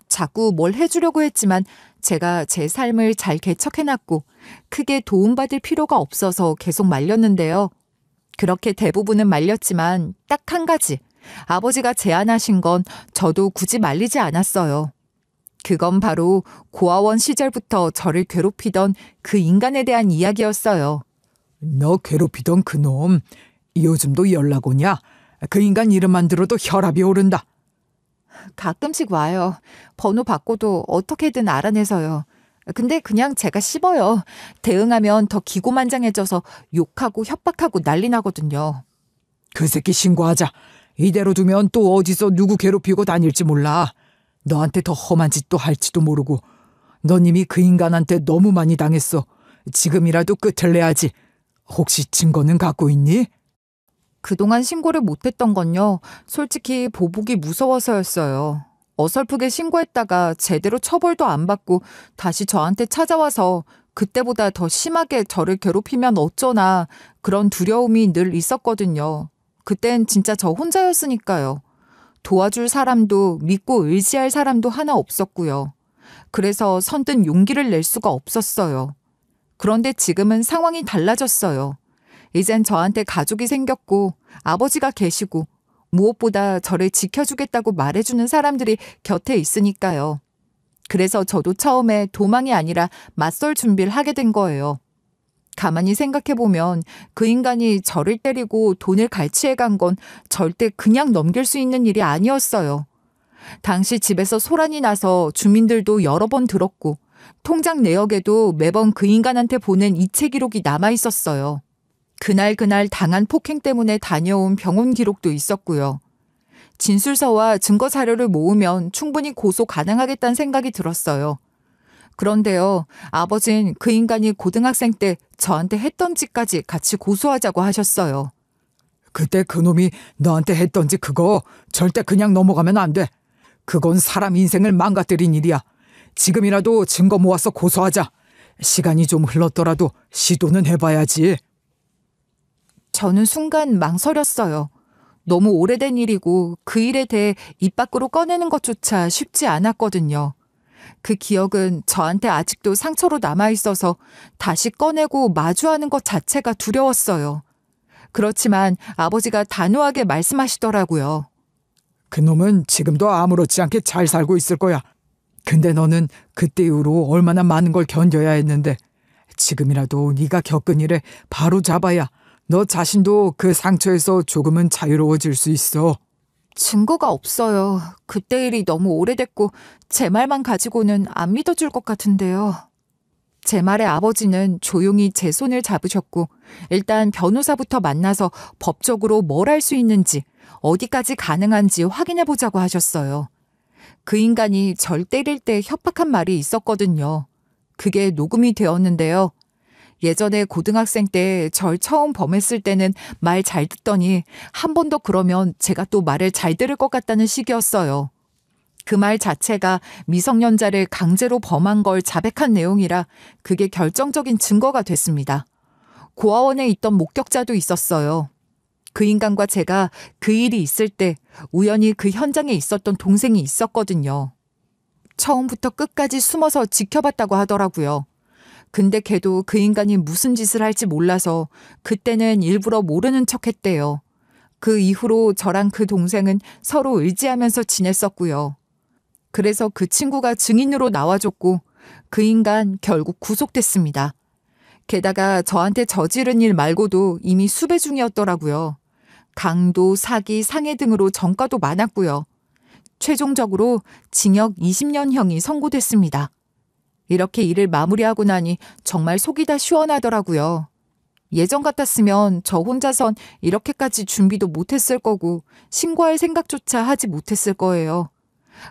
자꾸 뭘 해주려고 했지만 제가 제 삶을 잘 개척해놨고 크게 도움받을 필요가 없어서 계속 말렸는데요. 그렇게 대부분은 말렸지만 딱 한 가지, 아버지가 제안하신 건 저도 굳이 말리지 않았어요. 그건 바로 고아원 시절부터 저를 괴롭히던 그 인간에 대한 이야기였어요. 너 괴롭히던 그놈 요즘도 연락 오냐? 그 인간 이름만 들어도 혈압이 오른다. 가끔씩 와요. 번호 바꿔도 어떻게든 알아내서요. 근데 그냥 제가 씹어요. 대응하면 더 기고만장해져서 욕하고 협박하고 난리 나거든요. 그 새끼 신고하자. 이대로 두면 또 어디서 누구 괴롭히고 다닐지 몰라. 너한테 더 험한 짓도 할지도 모르고. 넌 이미 그 인간한테 너무 많이 당했어. 지금이라도 끝을 내야지. 혹시 증거는 갖고 있니? 그동안 신고를 못했던 건요. 솔직히 보복이 무서워서였어요. 어설프게 신고했다가 제대로 처벌도 안 받고 다시 저한테 찾아와서 그때보다 더 심하게 저를 괴롭히면 어쩌나 그런 두려움이 늘 있었거든요. 그땐 진짜 저 혼자였으니까요. 도와줄 사람도 믿고 의지할 사람도 하나 없었고요. 그래서 선뜻 용기를 낼 수가 없었어요. 그런데 지금은 상황이 달라졌어요. 이젠 저한테 가족이 생겼고 아버지가 계시고 무엇보다 저를 지켜주겠다고 말해주는 사람들이 곁에 있으니까요. 그래서 저도 처음에 도망이 아니라 맞설 준비를 하게 된 거예요. 가만히 생각해보면 그 인간이 저를 때리고 돈을 갈취해 간 건 절대 그냥 넘길 수 있는 일이 아니었어요. 당시 집에서 소란이 나서 주민들도 여러 번 들었고 통장 내역에도 매번 그 인간한테 보낸 이체 기록이 남아 있었어요. 그날 당한 폭행 때문에 다녀온 병원 기록도 있었고요. 진술서와 증거 자료를 모으면 충분히 고소 가능하겠다는 생각이 들었어요. 그런데요, 아버진 그 인간이 고등학생 때 저한테 했던 짓까지 같이 고소하자고 하셨어요. 그때 그놈이 너한테 했던 짓 그거 절대 그냥 넘어가면 안 돼. 그건 사람 인생을 망가뜨린 일이야. 지금이라도 증거 모아서 고소하자. 시간이 좀 흘렀더라도 시도는 해봐야지. 저는 순간 망설였어요. 너무 오래된 일이고 그 일에 대해 입 밖으로 꺼내는 것조차 쉽지 않았거든요. 그 기억은 저한테 아직도 상처로 남아있어서 다시 꺼내고 마주하는 것 자체가 두려웠어요. 그렇지만 아버지가 단호하게 말씀하시더라고요. 그놈은 지금도 아무렇지 않게 잘 살고 있을 거야. 근데 너는 그때 이후로 얼마나 많은 걸 견뎌야 했는데 지금이라도 네가 겪은 일에 바로 잡아야 너 자신도 그 상처에서 조금은 자유로워질 수 있어. 증거가 없어요. 그때 일이 너무 오래됐고 제 말만 가지고는 안 믿어줄 것 같은데요. 제 말에 아버지는 조용히 제 손을 잡으셨고 일단 변호사부터 만나서 법적으로 뭘 할 수 있는지 어디까지 가능한지 확인해 보자고 하셨어요. 그 인간이 절 때릴 때 협박한 말이 있었거든요. 그게 녹음이 되었는데요. 예전에 고등학생 때 절 처음 범했을 때는 말 잘 듣더니 한 번 더 그러면 제가 또 말을 잘 들을 것 같다는 식이었어요. 그 말 자체가 미성년자를 강제로 범한 걸 자백한 내용이라 그게 결정적인 증거가 됐습니다. 고아원에 있던 목격자도 있었어요. 그 인간과 제가 그 일이 있을 때 우연히 그 현장에 있었던 동생이 있었거든요. 처음부터 끝까지 숨어서 지켜봤다고 하더라고요. 근데 걔도 그 인간이 무슨 짓을 할지 몰라서 그때는 일부러 모르는 척 했대요. 그 이후로 저랑 그 동생은 서로 의지하면서 지냈었고요. 그래서 그 친구가 증인으로 나와줬고 그 인간 결국 구속됐습니다. 게다가 저한테 저지른 일 말고도 이미 수배 중이었더라고요. 강도, 사기, 상해 등으로 전과도 많았고요. 최종적으로 징역 20년형이 선고됐습니다. 이렇게 일을 마무리하고 나니 정말 속이 다 시원하더라고요. 예전 같았으면 저 혼자선 이렇게까지 준비도 못했을 거고 신고할 생각조차 하지 못했을 거예요.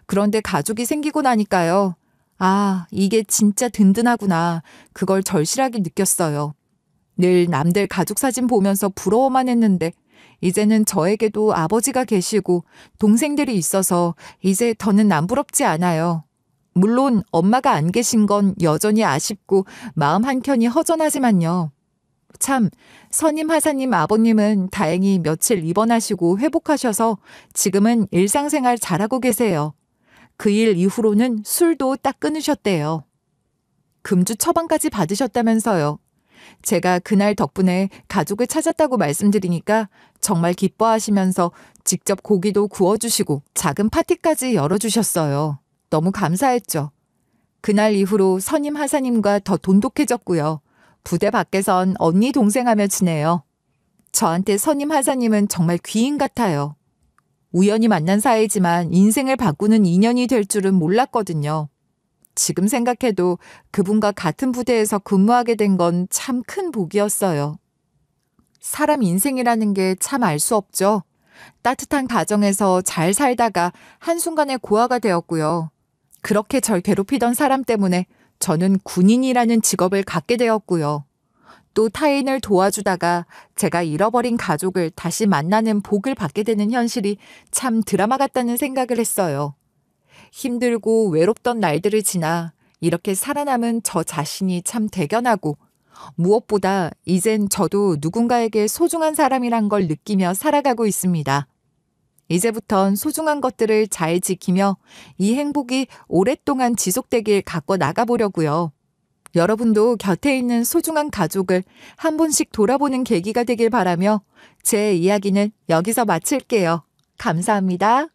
그런데 가족이 생기고 나니까요. 아, 이게 진짜 든든하구나. 그걸 절실하게 느꼈어요. 늘 남들 가족 사진 보면서 부러워만 했는데 이제는 저에게도 아버지가 계시고 동생들이 있어서 이제 더는 안 부럽지 않아요. 물론 엄마가 안 계신 건 여전히 아쉽고 마음 한켠이 허전하지만요. 참, 선임 하사님 아버님은 다행히 며칠 입원하시고 회복하셔서 지금은 일상생활 잘하고 계세요. 그 일 이후로는 술도 딱 끊으셨대요. 금주 처방까지 받으셨다면서요. 제가 그날 덕분에 가족을 찾았다고 말씀드리니까 정말 기뻐하시면서 직접 고기도 구워주시고 작은 파티까지 열어주셨어요. 너무 감사했죠. 그날 이후로 선임 하사님과 더 돈독해졌고요. 부대 밖에선 언니 동생하며 지내요. 저한테 선임 하사님은 정말 귀인 같아요. 우연히 만난 사이지만 인생을 바꾸는 인연이 될 줄은 몰랐거든요. 지금 생각해도 그분과 같은 부대에서 근무하게 된 건 참 큰 복이었어요. 사람 인생이라는 게 참 알 수 없죠. 따뜻한 가정에서 잘 살다가 한순간에 고아가 되었고요. 그렇게 절 괴롭히던 사람 때문에 저는 군인이라는 직업을 갖게 되었고요. 또 타인을 도와주다가 제가 잃어버린 가족을 다시 만나는 복을 받게 되는 현실이 참 드라마 같다는 생각을 했어요. 힘들고 외롭던 날들을 지나 이렇게 살아남은 저 자신이 참 대견하고 무엇보다 이젠 저도 누군가에게 소중한 사람이란 걸 느끼며 살아가고 있습니다. 이제부턴 소중한 것들을 잘 지키며 이 행복이 오랫동안 지속되길 갖고 나가보려고요. 여러분도 곁에 있는 소중한 가족을 한 번씩 돌아보는 계기가 되길 바라며 제 이야기는 여기서 마칠게요. 감사합니다.